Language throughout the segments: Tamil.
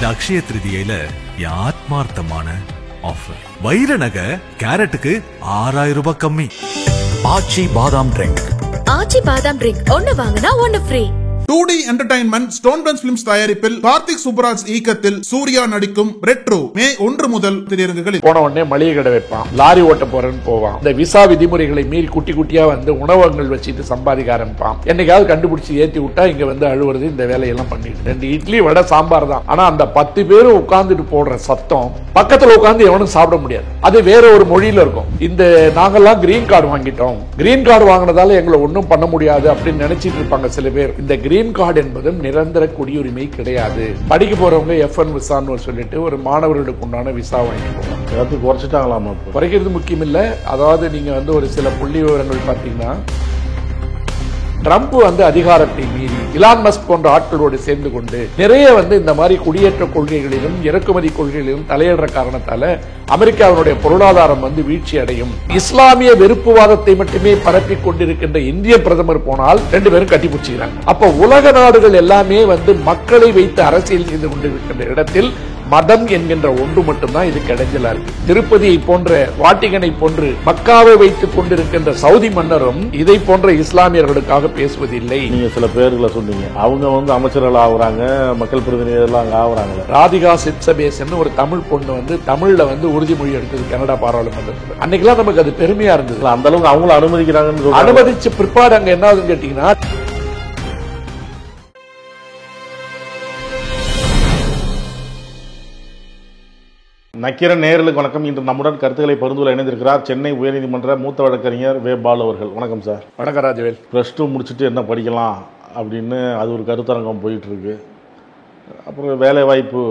அக்ஷய திருதியில ஆத்மார்த்தமான ஆஃபர். வைர நகை கேரட்டுக்கு 6000 ரூபாய் கம்மி. ஆச்சி பாதாம் ட்ரிங்க். ஆச்சி பாதாம் ட்ரிங்க் ஒன்னு வாங்கினா ஒன்னு free. 2D Entertainment Stone Bench Films தயாரிப்பில் கார்த்திக் சுப்பராஜ் இயக்கத்தில் சூர்யா நடிக்கும் ரெட்ரோ மே 1 முதல் திரையரங்குகளில். போன உடனே மளிகை கடை வைப்பான், லாரி ஓட்ட போறேன்னு போவான். இந்த விசா விதிமுறைகளை மீறி குட்டி குட்டியா வந்து உணவகங்கள் வச்சுட்டு சம்பாதிக்க ஆரம்பிப்பான். என்னைக்காவது கண்டுபிடிச்சு ஏத்தி விட்டா இங்க வந்து அழுவுறது, இந்த வேலையெல்லாம் பண்ணிட்டு 2 இட்லி வடை சாம்பார் தான். ஆனா அந்த 10 பேரும் உட்கார்ந்துட்டு போடுற சத்தம் பக்கத்துல உட்கார்ந்து எவனும் சாப்பிட முடியாது. அது வேற ஒரு மொழியில இருக்கும். இந்த நாங்கெல்லாம் கிரீன் கார்டு வாங்கிட்டோம், கிரீன் கார்டு வாங்கினதால எங்களை ஒன்னும் பண்ண முடியாது அப்படின்னு நினைச்சிட்டு இருப்பாங்க சில பேர். இந்த கிரீன் கார்டு என்பது நிரந்தர குடியுரிமை கிடையாது. படிக்க போறவங்க F1 விசான்னு சொல்லிட்டு ஒரு மாணவர்களுக்கு உண்டான விசா வாங்கி போவாங்க. குறைச்சிட்டாங்களாமா? குறைக்கிறது முக்கியம் இல்ல. அதாவது நீங்க வந்து ஒரு சில புள்ளி விவரங்கள் பாத்தீங்கன்னா, ட்ரம்ப் வந்து அதிகாரத்தை மீறி இலான் மஸ்க் போன்ற ஆட்களோடு சேர்ந்து கொண்டு நிறைய வந்து இந்த மாதிரி குடியேற்ற கொள்கைகளிலும் இறக்குமதி கொள்கைகளிலும் தலையிடுற காரணத்தால அமெரிக்காவினுடைய பொருளாதாரம் வந்து வீழ்ச்சி அடையும். இஸ்லாமிய வெறுப்புவாதத்தை மட்டுமே பரப்பிக் கொண்டிருக்கின்ற இந்திய பிரதமர் போனால் 2 பேரும் கட்டிப்பிடிச்சுக்கிறாங்க. அப்ப உலக நாடுகள் எல்லாமே வந்து மக்களை வைத்து அரசியல் செய்து கொண்டிருக்கின்ற இடத்தில் மதம் என்கின்ற ஒன்று மட்டும்தான் இதுக்கு இடைஞ்சலா இருக்கு. திருப்பதியை போன்ற, வாட்டிகனை போன்று மக்காவை வைத்துக் கொண்டிருக்கின்ற சவுதி மன்னரும் இதை போன்ற இஸ்லாமியர்களுக்காக பேசுவதில்லை. நீங்க சில பேர்களை சொன்னீங்க, அவங்க வந்து அமைச்சர்கள் ஆகுறாங்க, மக்கள் பிரதிநிதிகள் அங்க ஆகுறாங்க. ராதிகா சிட்சபேசன் ஒரு தமிழ் பொண்ணு வந்து தமிழ்ல வந்து உறுதிமொழி எடுத்தது கனடா பாராளுமன்றத்தில். அன்னைக்கெல்லாம் நமக்கு அது பெருமையா இருந்தது. அந்த அளவுக்கு அவங்களும் அனுமதிக்கிறாங்கன்னு அனுமதிச்ச பிற்பாடு அங்க என்ன ஆகுதுன்னு கேட்டீங்கன்னா, நக்கீரன் நேயர்களுக்கு வணக்கம். இன்று நம்முடன் கருத்துக்களை பகிர்ந்து இணைந்திருக்கிறார் சென்னை உயர்நீதிமன்ற மூத்த வழக்கறிஞர் வே பாலு அவர்கள். வணக்கம் சார். வணக்கம் ராஜவேல். +2 முடிச்சுட்டு என்ன படிக்கலாம் அப்படின்னு அது ஒரு கருத்தரங்கம் போயிட்டு இருக்கு. அப்புறம் வேலை வாய்ப்பு,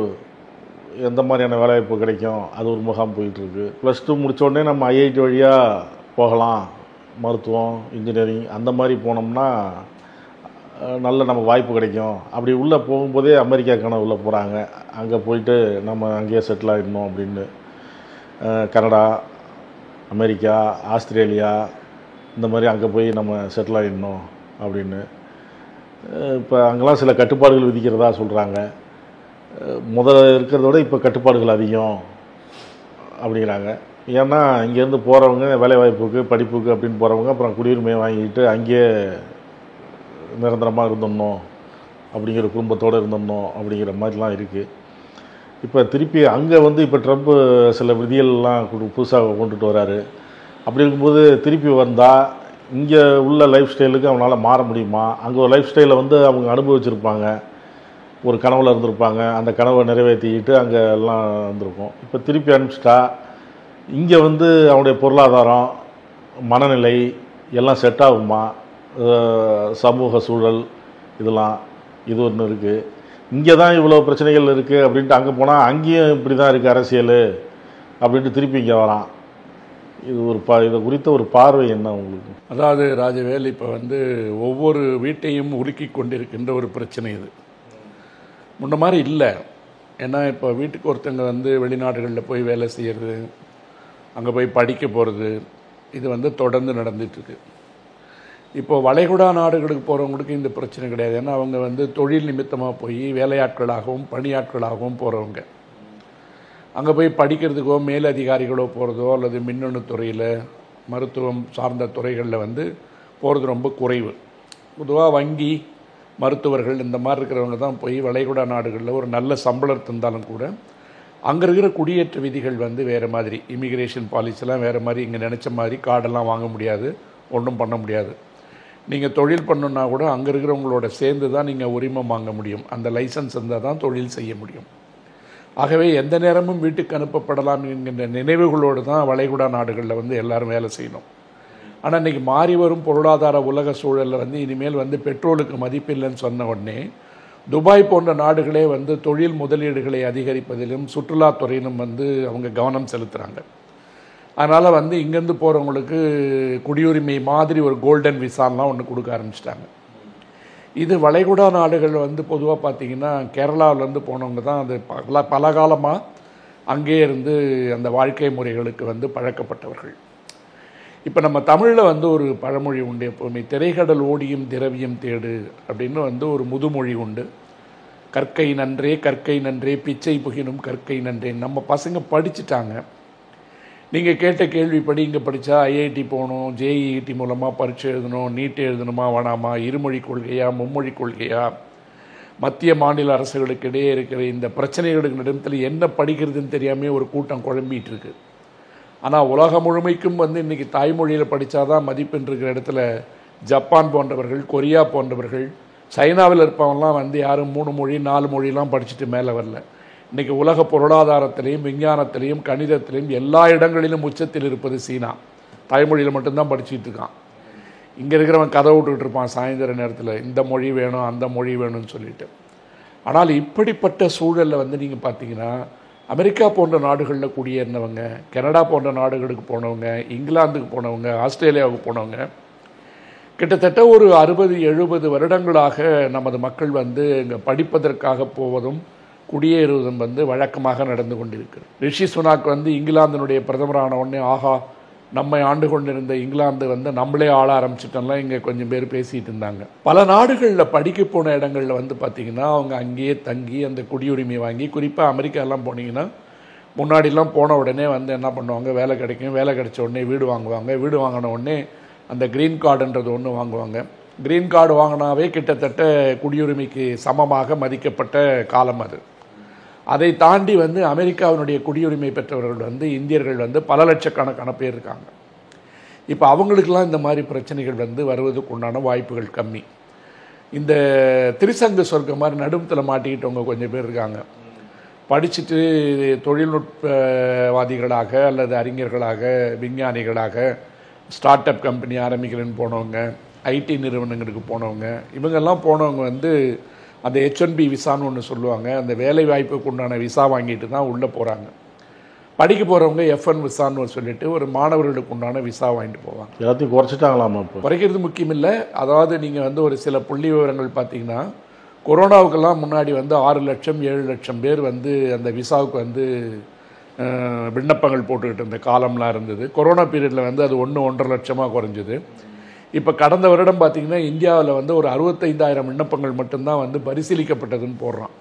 எந்த மாதிரியான வேலை வாய்ப்பு கிடைக்கும், அது ஒரு முகாம் போயிட்டு இருக்கு. +2 முடிச்ச உடனே நம்ம IIT வழியா போகலாம், மருத்துவம், இன்ஜினியரிங் அந்த மாதிரி போனோம்னா நல்ல நம்ம வாய்ப்பு கிடைக்கும். அப்படி உள்ளே போகும்போதே அமெரிக்காக்கான உள்ளே போகிறாங்க. அங்கே போயிட்டு நம்ம அங்கேயே செட்டில் ஆகிடணும் அப்படின்னு. கனடா, அமெரிக்கா, ஆஸ்திரேலியா இந்த மாதிரி அங்கே போய் நம்ம செட்டில் ஆகிடணும் அப்படின்னு. இப்போ அங்கெல்லாம் சில கட்டுப்பாடுகள் விதிக்கிறதா சொல்கிறாங்க. முதல்ல இருக்கிறத விட இப்போ கட்டுப்பாடுகள் அதிகம் அப்படிங்கிறாங்க. ஏன்னா இங்கேருந்து போகிறவங்க வேலைவாய்ப்புக்கு, படிப்புக்கு அப்படின்னு போகிறவங்க அப்புறம் குடியுரிமையை வாங்கிட்டு அங்கேயே நிரந்தரமாக இருந்துடணும், அப்படிங்கிற குடும்பத்தோடு இருந்துடணும் அப்படிங்கிற மாதிரிலாம் இருக்குது. இப்போ திருப்பி அங்கே வந்து இப்போ ட்ரம்ப் சில விதிகள்லாம் புதுசாக கொண்டுட்டு வராரு. அப்படி இருக்கும்போது திருப்பி வந்தால் இங்கே உள்ள லைஃப் ஸ்டைலுக்கு அவனால் மாற முடியுமா? அங்கே ஒரு லைஃப் ஸ்டைலை வந்து அவங்க அனுபவிச்சிருப்பாங்க, ஒரு கனவில் இருந்திருப்பாங்க, அந்த கனவை நிறைவேற்றிக்கிட்டு அங்கே எல்லாம் இருந்திருக்கும். இப்போ திருப்பி அனுப்பிச்சிட்டா இங்கே வந்து அவனுடைய பொருளாதாரம், மனநிலை எல்லாம் செட் ஆகுமா? சமூக சூழல் இதெல்லாம் இது ஒன்று இருக்குது. இங்கே தான் இவ்வளோ பிரச்சனைகள் இருக்குது அப்படின்ட்டு அங்கே போனால் அங்கேயும் இப்படி தான் இருக்குது அரசியல் அப்படின்ட்டு திருப்பி இங்கே வரான். இது ஒரு இதை குறித்த ஒரு பார்வை என்ன உங்களுக்கு? அதாவது ராஜவேல், இப்போ வந்து ஒவ்வொரு வீட்டையும் உருக்கி கொண்டிருக்கின்ற ஒரு பிரச்சனை இது. முன்ன மாதிரி இல்லை. ஏன்னா இப்போ வீட்டுக்கு ஒருத்தங்க வந்து வெளிநாடுகளில் போய் வேலை செய்கிறது, அங்கே போய் படிக்க போகிறது, இது வந்து தொடர்ந்து நடந்துகிட்ருக்கு. இப்போ வளைகுடா நாடுகளுக்கு போகிறவங்களுக்கு இந்த பிரச்சனை கிடையாது. ஏன்னா அவங்க வந்து தொழில் நிமித்தமாக போய் வேலையாட்களாகவும் பணியாட்களாகவும் போகிறவங்க. அங்கே போய் படிக்கிறதுக்கோ மேலதிகாரிகளோ போகிறதோ அல்லது மின்னணு துறையில், மருத்துவம் சார்ந்த துறைகளில் வந்து போகிறது ரொம்ப குறைவு. பொதுவாக வங்கி, மருத்துவர்கள் இந்த மாதிரி இருக்கிறவங்க தான் போய் வளைகுடா நாடுகளில் ஒரு நல்ல சம்பளம் தந்தாலும் கூட அங்கே இருக்கிற குடியேற்ற விதிகள் வந்து வேறு மாதிரி, இமிக்ரேஷன் பாலிசிலாம் வேறு மாதிரி. இங்கே நினச்ச மாதிரி கார்டெல்லாம் வாங்க முடியாது, ஒன்றும் பண்ண முடியாது. நீங்கள் தொழில் பண்ணணுன்னா கூட அங்கே இருக்கிறவங்களோட சேர்ந்து தான் நீங்கள் உரிமம் வாங்க முடியும். அந்த லைசன்ஸ் இருந்தால் தான் தொழில் செய்ய முடியும். ஆகவே எந்த நேரமும் வீட்டுக்கு அனுப்பப்படலாம் என்கின்ற நினைவுகளோடு தான் வளைகுடா நாடுகளில் வந்து எல்லாரும் வேலை செய்யணும். ஆனால் இன்றைக்கி மாறி வரும் பொருளாதார உலக சூழலில் வந்து இனிமேல் வந்து பெட்ரோலுக்கு மதிப்பில்லைன்னு சொன்ன உடனே துபாய் போன்ற நாடுகளே வந்து தொழில் முதலீடுகளை அதிகரிப்பதிலும் சுற்றுலாத்துறையிலும் வந்து அவங்க கவனம் செலுத்துகிறாங்க. அதனால் வந்து இங்கேருந்து போகிறவங்களுக்கு குடியுரிமை மாதிரி ஒரு கோல்டன் விசாலாம் ஒன்று கொடுக்க ஆரம்பிச்சிட்டாங்க. இது வளைகுடா நாடுகள் வந்து பொதுவாக பார்த்திங்கன்னா கேரளாவிலேருந்து போனவங்க தான் அது பல காலமாக அங்கே இருந்து அந்த வாழ்க்கை முறைகளுக்கு வந்து பழக்கப்பட்டவர்கள். இப்போ நம்ம தமிழில் வந்து ஒரு பழமொழி உண்டு, எப்போவுமே திரைக்கடல் ஓடியும் திரவியம் தேடு அப்படின்னு வந்து ஒரு முதுமொழி உண்டு. கற்கை நன்றே கற்கை நன்றே பிச்சை புகினும் கற்கை நன்றே. நம்ம பசங்க படிச்சுட்டாங்க. நீங்கள் கேட்ட கேள்விப்படி இங்கே படித்தா ஐஐடி போகணும், ஜேஇடி மூலமாக பரீட்சை எழுதணும், நீட் எழுதணுமா வேணாமா, இருமொழி கொள்கையா மும்மொழி கொள்கையா, மத்திய மாநில அரசுகளுக்கு இடையே இருக்கிற இந்த பிரச்சனைகளுக்கு நடுவில் என்ன படிக்கிறதுன்னு தெரியாமல் ஒரு கூட்டம் குழம்பிகிட்டு இருக்கு. ஆனால் உலகம் முழுமைக்கும் இன்றைக்கி தாய்மொழியில் படித்தாதான் மதிப்பெண் இருக்கிற இடத்துல ஜப்பான் போன்றவர்கள், கொரியா போன்றவர்கள், சைனாவில் இருப்பவங்களாம் யாரும் 3 மொழி 4 மொழிலாம் படிச்சுட்டு மேலே வரல. இன்றைக்கி உலக பொருளாதாரத்திலையும் விஞ்ஞானத்திலையும் கணிதத்திலையும் எல்லா இடங்களிலும் உச்சத்தில் இருப்பது சீனா. தாய்மொழியில் மட்டும்தான் படிச்சுட்டு இருக்கான். இங்கே இருக்கிறவன் கதை விட்டுக்கிட்டு இருப்பான் சாயந்தர நேரத்தில், இந்த மொழி வேணும் அந்த மொழி வேணும்னு சொல்லிட்டு. ஆனால் இப்படிப்பட்ட சூழலில் நீங்கள் பார்த்தீங்கன்னா அமெரிக்கா போன்ற நாடுகளில் குடியேறினவங்க, கனடா போன்ற நாடுகளுக்கு போனவங்க, இங்கிலாந்துக்கு போனவங்க, ஆஸ்திரேலியாவுக்கு போனவங்க, கிட்டத்தட்ட ஒரு 60-70 வருடங்களாக நமது மக்கள் இங்கே படிப்பதற்காக போவதும் குடியேறுவதும் வழக்கமாக நடந்து கொண்டிருக்கிறது. ரிஷி சுனாக் இங்கிலாந்தினுடைய பிரதமரான உடனே ஆஹா நம்மை ஆண்டு கொண்டிருந்த இங்கிலாந்து நம்மளே ஆள ஆரம்பிச்சிட்டோம்லாம் இங்கே கொஞ்சம் பேர் பேசிகிட்டு இருந்தாங்க. பல நாடுகளில் படிக்க போன இடங்களில் பார்த்திங்கன்னா அவங்க அங்கேயே தங்கி அந்த குடியுரிமை வாங்கி, குறிப்பாக அமெரிக்காலாம் போனீங்கன்னா முன்னாடிலாம் போன உடனே என்ன பண்ணுவாங்க, வேலை கிடைக்கும், வேலை கிடைச்ச உடனே வீடு வாங்குவாங்க, வீடு வாங்கின உடனே அந்த க்ரீன் கார்டுன்றது ஒன்று வாங்குவாங்க. க்ரீன் கார்டு வாங்கினாவே கிட்டத்தட்ட குடியுரிமைக்கு சமமாக மதிக்கப்பட்ட காலம் அது. அதை தாண்டி அமெரிக்காவினுடைய குடியுரிமை பெற்றவர்கள் இந்தியர்கள் பல லட்சக்கணக்கான பேர் இருக்காங்க. இப்போ அவங்களுக்கெல்லாம் இந்த மாதிரி பிரச்சனைகள் வருவதற்கு உண்டான வாய்ப்புகள் கம்மி. இந்த திரிசங்க சொர்க்கம் மாதிரி நடுமத்தில் மாட்டிக்கிட்டவங்க கொஞ்சம் பேர் இருக்காங்க. படிச்சுட்டு தொழில்நுட்பவாதிகளாக அல்லது அறிஞர்களாக, விஞ்ஞானிகளாக, ஸ்டார்ட் அப் கம்பெனி ஆரம்பிக்கிறேன்னு போனவங்க, ஐடி நிறுவனங்களுக்கு போனவங்க, இவங்கெல்லாம் போனவங்க அந்த H1B விசான்னு ஒன்று சொல்லுவாங்க. அந்த வேலை வாய்ப்புக்கு உண்டான விசா வாங்கிட்டு தான் உள்ளே போகிறாங்க. படிக்க போகிறவங்க F1 விசான்னு சொல்லிட்டு ஒரு மாணவர்களுக்கு உண்டான விசா வாங்கிட்டு போவாங்க. எல்லாத்தையும் குறைச்சிட்டாங்களாமா? இப்போ குறைக்கிறது முக்கியம் இல்லை. அதாவது நீங்கள் ஒரு சில புள்ளி விவரங்கள் பார்த்தீங்கன்னா, கொரோனாவுக்கெல்லாம் முன்னாடி 6 லட்சம் 7 லட்சம் பேர் அந்த விசாவுக்கு விண்ணப்பங்கள் போட்டுக்கிட்டு இருந்த காலம்லாம் இருந்தது. கொரோனா பீரியடில் அது 1-1.5 லட்சமாக குறைஞ்சிது. இப்போ கடந்த வருடம் பார்த்திங்கன்னா இந்தியாவில் ஒரு 65,000 விண்ணப்பங்கள் மட்டும்தான் பரிசீலிக்கப்பட்டதுன்னு போடுறான்.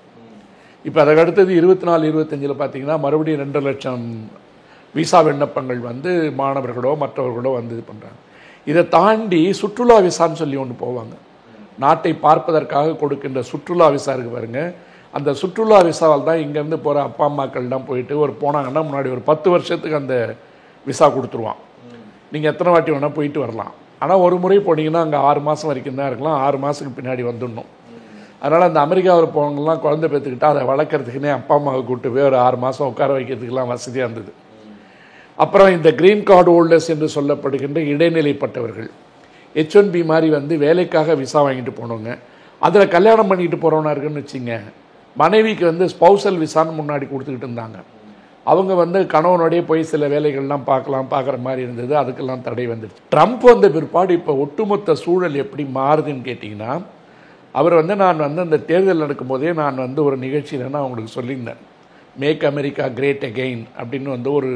இப்போ அதுக்கு அடுத்தது 24-25 பார்த்திங்கன்னா மறுபடியும் 2 லட்சம் விசா விண்ணப்பங்கள் மாணவர்களோ மற்றவர்களோ இது பண்ணுறாங்க. இதை தாண்டி சுற்றுலா விசான்னு சொல்லி ஒன்று போவாங்க. நாட்டை பார்ப்பதற்காக கொடுக்கின்ற சுற்றுலா விசா இருக்குது பாருங்கள். அந்த சுற்றுலா விசாவால் தான் இங்கேருந்து போகிற அப்பா அம்மாக்கள்லாம் போயிட்டு போனாங்கன்னா முன்னாடி ஒரு 10 வருஷத்துக்கு அந்த விசா கொடுத்துருவான். நீங்கள் எத்தனை வாட்டி வேணால் போயிட்டு வரலாம். ஆனால் ஒரு முறை போனீங்கன்னா அங்கே 6 மாதம் வரைக்கும் தான் இருக்கலாம். 6 மாதத்துக்கு பின்னாடி வந்துடணும். அதனால் அந்த அமெரிக்காவில் போனவங்கலாம் குழந்தை பெற்றுக்கிட்டால் அதை வளர்க்குறதுக்குன்னே அப்பா அம்மாவை கூப்பிட்டு போய் ஒரு 6 மாதம் உட்கார வைக்கிறதுக்கெலாம் வசதியாக இருந்தது. அப்புறம் இந்த க்ரீன் கார்டு ஹோல்டர்ஸ் என்று சொல்லப்படுகின்ற இடைநிலைப்பட்டவர்கள், H1B மாதிரி வேலைக்காக விசா வாங்கிட்டு போனவங்க, அதில் கல்யாணம் பண்ணிக்கிட்டு போகிறவனா இருக்குன்னு வச்சுங்க, மனைவிக்கு ஸ்பௌசல் விசான்னு முன்னாடி கொடுத்துக்கிட்டு இருந்தாங்க. அவங்க கணவனோடைய போய் சில வேலைகள்லாம் பார்க்குற மாதிரி இருந்தது. அதுக்கெல்லாம் தடை வந்துடுச்சு. ட்ரம்ப் வந்த பிற்பாடு இப்போ ஒட்டுமொத்த சூழல் எப்படி மாறுதுன்னு கேட்டிங்கன்னா, அவர் நான் அந்த தேர்தல் நடக்கும்போதே நான் ஒரு நிகழ்ச்சியில் நான் அவங்களுக்கு சொல்லியிருந்தேன், மேக் அமெரிக்கா கிரேட் அகெயின் அப்படின்னு ஒரு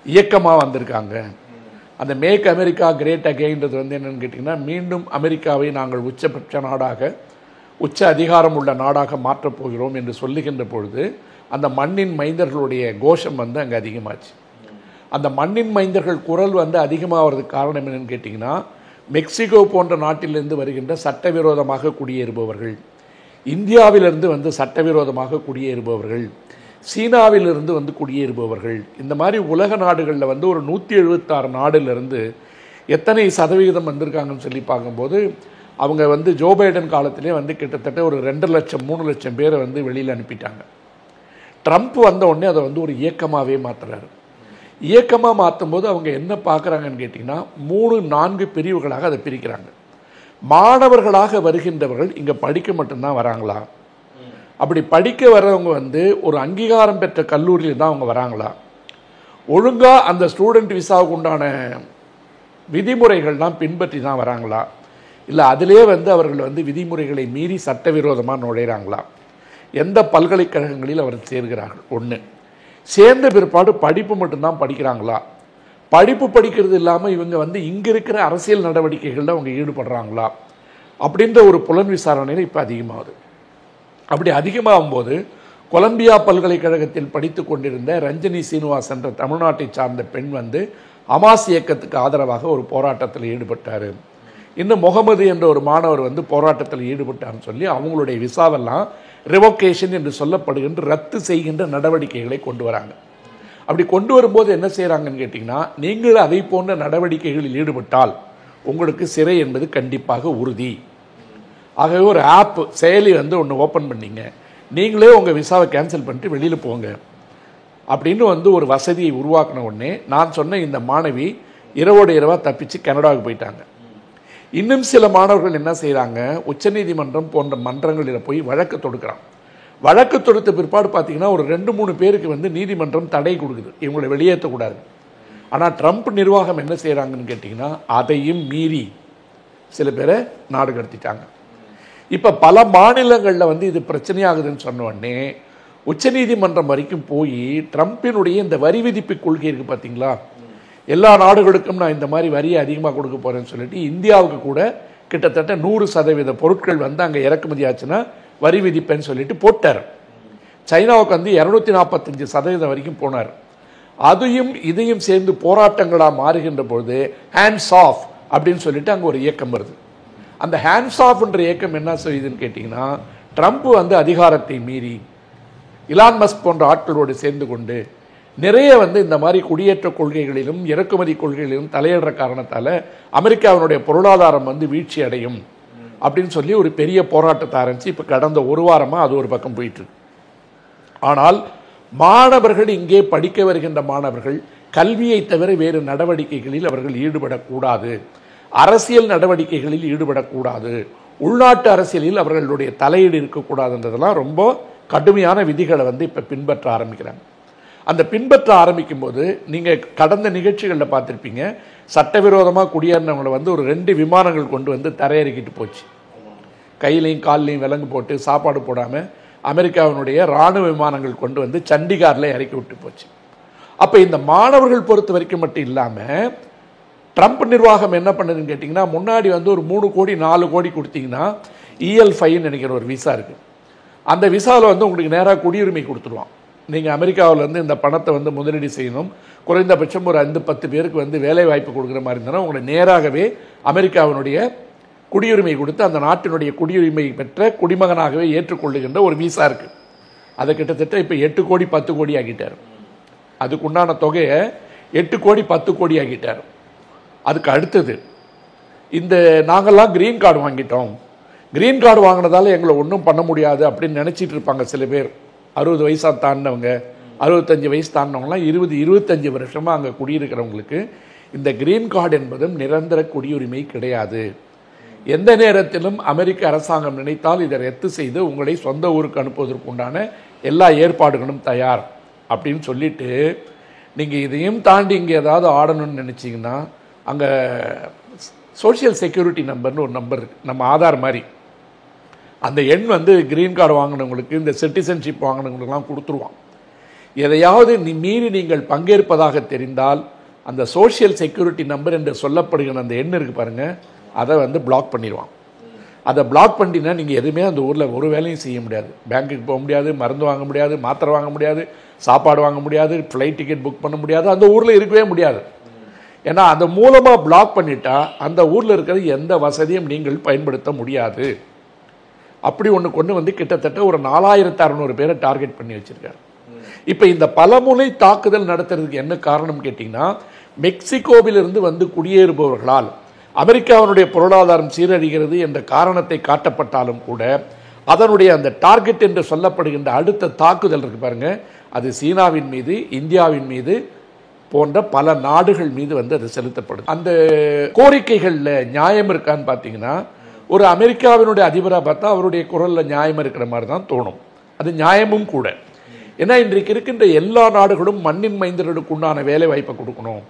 இயக்கமாக வந்திருக்காங்க. அந்த மேக் அமெரிக்கா கிரேட் அகெயின்றது என்னென்னு கேட்டிங்கன்னா, மீண்டும் அமெரிக்காவை நாங்கள் உச்சபட்ச நாடாக, உச்ச அதிகாரம் உள்ள நாடாக மாற்றப் போகிறோம் என்று சொல்லுகின்ற பொழுது அந்த மண்ணின் மைந்தர்களுடைய கோஷம் அங்கே அதிகமாச்சு. அந்த மண்ணின் மைந்தர்கள் குரல் அதிகமாகிறதுக்கு காரணம் என்னென்னு கேட்டிங்கன்னா, மெக்சிகோ போன்ற நாட்டிலிருந்து வருகின்ற சட்டவிரோதமாக குடியேறுபவர்கள், இந்தியாவிலிருந்து சட்டவிரோதமாக குடியேறுபவர்கள், சீனாவிலிருந்து குடியேறுபவர்கள், இந்த மாதிரி உலக நாடுகளில் ஒரு 176 நாடுலேருந்து எத்தனை சதவிகிதம் வந்திருக்காங்கன்னு சொல்லி பார்க்கும்போது அவங்க ஜோ பைடன் காலத்திலே கிட்டத்தட்ட ஒரு 2 லட்சம் 3 லட்சம் பேரை வெளியில் அனுப்பிட்டாங்க. ட்ரம்ப் வந்த உடனே அதை ஒரு இயக்கமாகவே மாற்றுறாரு. இயக்கமாக மாற்றும் போது அவங்க என்ன பார்க்குறாங்கன்னு கேட்டிங்கன்னா, 3-4 பிரிவுகளாக அதை பிரிக்கிறாங்க. மாணவர்களாக வருகின்றவர்கள் இங்கே படிக்க மட்டும்தான் வராங்களா, அப்படி படிக்க வர்றவங்க ஒரு அங்கீகாரம் பெற்ற கல்லூரியில் தான் அவங்க வராங்களா, ஒழுங்காக அந்த ஸ்டூடெண்ட் விசாவுக்கு உண்டான விதிமுறைகள்லாம் பின்பற்றி தான் வராங்களா, இல்லை அதிலே அவர்கள் விதிமுறைகளை மீறி சட்டவிரோதமாக நுழைகிறாங்களா, எந்த பல்கலைக்கழகங்களில் அவர் சேர்கிறார்கள், ஒன்று சேர்ந்த பிற்பாடு படிப்பு மட்டும்தான் படிக்கிறாங்களா, படிப்பு படிக்கிறது இல்லாமல் இவங்க இங்கே இருக்கிற அரசியல் நடவடிக்கைகளில் அவங்க ஈடுபடுறாங்களா அப்படின்ற ஒரு புலன் விசாரணையில் இப்போ அதிகமாகுது. அப்படி அதிகமாகும் போது கொலம்பியா பல்கலைக்கழகத்தில் படித்து கொண்டிருந்த ரஞ்சனி சீனிவாஸ் என்ற தமிழ்நாட்டை சார்ந்த பெண் வந்து ஹமாஸ் இயக்கத்துக்கு ஆதரவாக ஒரு போராட்டத்தில் ஈடுபட்டார். இன்னும் முகமது என்ற ஒரு மாணவர் வந்து போராட்டத்தில் ஈடுபட்டார்னு சொல்லி அவங்களுடைய விசாவெல்லாம் ரிவோகேஷன் என்று சொல்லப்படுகின்ற ரத்து செய்கின்ற நடவடிக்கைகளை கொண்டு வராங்க. அப்படி கொண்டு வரும்போது என்ன செய்கிறாங்கன்னு கேட்டிங்கன்னா, நீங்கள் அதை போன்ற நடவடிக்கைகளில் ஈடுபட்டால் உங்களுக்கு சிறை என்பது கண்டிப்பாக உறுதி. ஆகவே ஒரு ஆப் செயலி வந்து ஒன்று ஓப்பன் பண்ணிங்க, நீங்களே உங்கள் விசாவை கேன்சல் பண்ணிட்டு வெளியில் போங்க அப்படின்னு வந்து ஒரு வசதியை உருவாக்கின உடனே நான் சொன்ன இந்த மாணவி இரவோடு இரவாக தப்பிச்சு கனடாவுக்கு போயிட்டாங்க. இன்னும் சில மாணவர்கள் என்ன செய்கிறாங்க, உச்சநீதிமன்றம் போன்ற மன்றங்களில் போய் வழக்கு தொடுக்கிறான். வழக்கு தொடுத்த பிற்பாடு பார்த்தீங்கன்னா ஒரு 2-3 பேருக்கு வந்து நீதிமன்றம் தடை கொடுக்குது, இவங்களை வெளியேற்றக்கூடாது. ஆனால் ட்ரம்ப் நிர்வாகம் என்ன செய்கிறாங்கன்னு கேட்டிங்கன்னா, அதையும் மீறி சில பேரை நாடு கடத்திட்டாங்க. இப்போ பல மாநிலங்களில் வந்து இது பிரச்சனையாகுதுன்னு சொன்ன உடனே உச்சநீதிமன்றம் வரைக்கும் போய் ட்ரம்பினுடைய இந்த வரி விதிப்பு கொள்கை இருக்குது பார்த்தீங்களா, எல்லா நாடுகளுக்கும் நான் இந்த மாதிரி வரியை அதிகமாக கொடுக்க போகிறேன்னு சொல்லிட்டு இந்தியாவுக்கு கூட கிட்டத்தட்ட 100% பொருட்கள் வந்து அங்கே இறக்குமதி ஆச்சுன்னா வரி விதிப்பேன்னு சொல்லிட்டு போட்டார். சைனாவுக்கு வந்து 245% வரைக்கும் போனார். அதையும் இதையும் சேர்ந்து போராட்டங்களாக மாறுகின்ற பொழுது ஹேண்ட்ஸ் ஆஃப் அப்படின்னு சொல்லிட்டு அங்கே ஒரு இயக்கம் வருது. அந்த ஹேண்ட்ஸ் ஆஃப்ன்ற இயக்கம் என்ன செய்யுதுன்னு கேட்டிங்கன்னா, ட்ரம்ப் வந்து அதிகாரத்தை மீறி இலான் மஸ்க் போன்ற ஆட்களோடு சேர்ந்து கொண்டு நிறைய வந்து இந்த மாதிரி குடியேற்ற கொள்கைகளிலும் இறக்குமதி கொள்கைகளிலும் தலையிடுற காரணத்தால் அமெரிக்காவினுடைய பொருளாதாரம் வந்து வீழ்ச்சி அடையும் அப்படின்னு சொல்லி ஒரு பெரிய போராட்டத்தை ஆரம்பித்து இப்போ கடந்த ஒரு வாரமாக அது ஒரு பக்கம் போயிட்டு. ஆனால் மாணவர்கள், இங்கே படிக்க வருகின்ற மாணவர்கள் கல்வியை தவிர வேறு நடவடிக்கைகளில் அவர்கள் ஈடுபடக்கூடாது, அரசியல் நடவடிக்கைகளில் ஈடுபடக்கூடாது, உள்நாட்டு அரசியலில் அவர்களுடைய தலையீடு இருக்கக்கூடாதுன்றதெல்லாம் ரொம்ப கடுமையான விதிகளை வந்து இப்போ பின்பற்ற ஆரம்பிக்கிறாங்க. அந்த பின்பற்ற ஆரம்பிக்கும் போது நீங்கள் கடந்த நிகழ்ச்சிகளில் பார்த்துருப்பீங்க, சட்டவிரோதமாக குடியேறினவங்களை வந்து ஒரு 2 விமானங்கள் கொண்டு வந்து தரையிறக்கிட்டு போச்சு. கையிலையும் கால்லையும் விலங்கு போட்டு சாப்பாடு போடாமல் அமெரிக்காவினுடைய இராணுவ விமானங்கள் கொண்டு வந்து சண்டிகாரில் இறக்கி விட்டு போச்சு. அப்போ இந்த மாணவர்கள் பொறுத்த வரைக்கும் மட்டும் இல்லாமல் ட்ரம்ப் நிர்வாகம் என்ன பண்ணுதுன்னு கேட்டிங்கன்னா, முன்னாடி வந்து ஒரு 3 கோடி 4 கோடி கொடுத்தீங்கன்னா EL-5 நினைக்கிற ஒரு விசா இருக்குது. அந்த விசாவில் வந்து உங்களுக்கு நேராக குடியுரிமை கொடுத்துருவான். நீங்கள் அமெரிக்காவில் வந்து இந்த பணத்தை வந்து முதலீடு செய்யணும், குறைந்தபட்சம் ஒரு 5-10 பேருக்கு வந்து வேலை வாய்ப்பு கொடுக்குற மாதிரி இருந்தாலும் உங்களை நேராகவே அமெரிக்காவினுடைய குடியுரிமை கொடுத்து அந்த நாட்டினுடைய குடியுரிமை பெற்ற குடிமகனாகவே ஏற்றுக்கொள்ளுகின்ற ஒரு விசா இருக்குது. அதை கிட்டத்தட்ட இப்போ 8 கோடி 10 கோடி ஆகிட்டார். அதுக்குண்டான தொகையை 8 கோடி 10 கோடி ஆகிட்டார். அதுக்கு அடுத்தது இந்த நாங்கள்லாம் க்ரீன் கார்டு வாங்கிட்டோம், க்ரீன் கார்டு வாங்கினதால எங்களை ஒன்றும் பண்ண முடியாது அப்படின்னு நினச்சிட்டு இருப்பாங்க சில பேர். 60 வயசாக தாண்டினவங்க, 65 வயசு தாண்டினவங்களாம் 20-25 வருஷமாக அங்கே குடியிருக்கிறவங்களுக்கு இந்த க்ரீன் கார்டு என்பதும் நிரந்தர குடியுரிமை கிடையாது. எந்த நேரத்திலும் அமெரிக்க அரசாங்கம் நினைத்தால் இதை ரத்து செய்து உங்களை சொந்த ஊருக்கு அனுப்புவதற்கு உண்டான எல்லா ஏற்பாடுகளும் தயார் அப்படின்னு சொல்லிட்டு, நீங்கள் இதையும் தாண்டி இங்கே ஏதாவது ஆடணும்னு நினச்சிங்கன்னா அங்கே சோஷியல் செக்யூரிட்டி நம்பர்னு ஒரு நம்பர் இருக்குது, நம்ம ஆதார் மாதிரி. அந்த எண் வந்து க்ரீன் கார்டு வாங்கினவங்களுக்கு, இந்த சிட்டிசன்ஷிப் வாங்கினவங்களுக்கெல்லாம் கொடுத்துருவான். எதையாவது மீறி நீங்கள் பங்கேற்பதாக தெரிந்தால் அந்த சோஷியல் செக்யூரிட்டி நம்பர் என்று சொல்லப்படுகிற அந்த எண் இருக்குது பாருங்கள், அதை வந்து பிளாக் பண்ணிடுவான். அதை பிளாக் பண்ணிட்டீங்கன்னா நீங்கள் எதுவுமே அந்த ஊரில் ஒரு வேலையும் செய்ய முடியாது. பேங்க்குக்கு போக முடியாது, மருந்து வாங்க முடியாது, மாத்திரை வாங்க முடியாது, சாப்பாடு வாங்க முடியாது, ஃப்ளைட் டிக்கெட் புக் பண்ண முடியாது, அந்த ஊரில் இருக்கவே முடியாது. ஏன்னா அந்த மூலமாக பிளாக் பண்ணிட்டா அந்த ஊரில் இருக்கிற எந்த வசதியும் நீங்கள் பயன்படுத்த முடியாது. அப்படி ஒன்று கொண்டு வந்து கிட்டத்தட்ட ஒரு 4600 பேரை டார்கெட் பண்ணி வச்சிருக்காரு. இப்போ இந்த பலமுனை தாக்குதல் நடத்துறதுக்கு என்ன காரணம் கேட்டிங்கன்னா, மெக்சிகோவிலிருந்து வந்து குடியேறுபவர்களால் அமெரிக்காவினுடைய பொருளாதாரம் சீரழிகிறது என்ற காரணத்தை காட்டப்பட்டாலும் கூட அதனுடைய அந்த டார்கெட் என்று சொல்லப்படுகின்ற அடுத்த தாக்குதல் இருக்கு பாருங்க, அது சீனாவின் மீது, இந்தியாவின் மீது போன்ற பல நாடுகள் மீது வந்து அது செலுத்தப்படுது. அந்த கோரிக்கைகளில் நியாயம் இருக்கான்னு பார்த்தீங்கன்னா, ஒரு அமெரிக்காவினுடைய அதிபராக பார்த்தா அவருடைய குரலில் நியாயம் இருக்கிற மாதிரி தான் தோணும். அது நியாயமும் கூட. ஏன்னா இன்றைக்கு இருக்கின்ற எல்லா நாடுகளும் மண்ணின் மைந்தர்களுக்கு உண்டான வேலை வாய்ப்பை கொடுக்கணும்.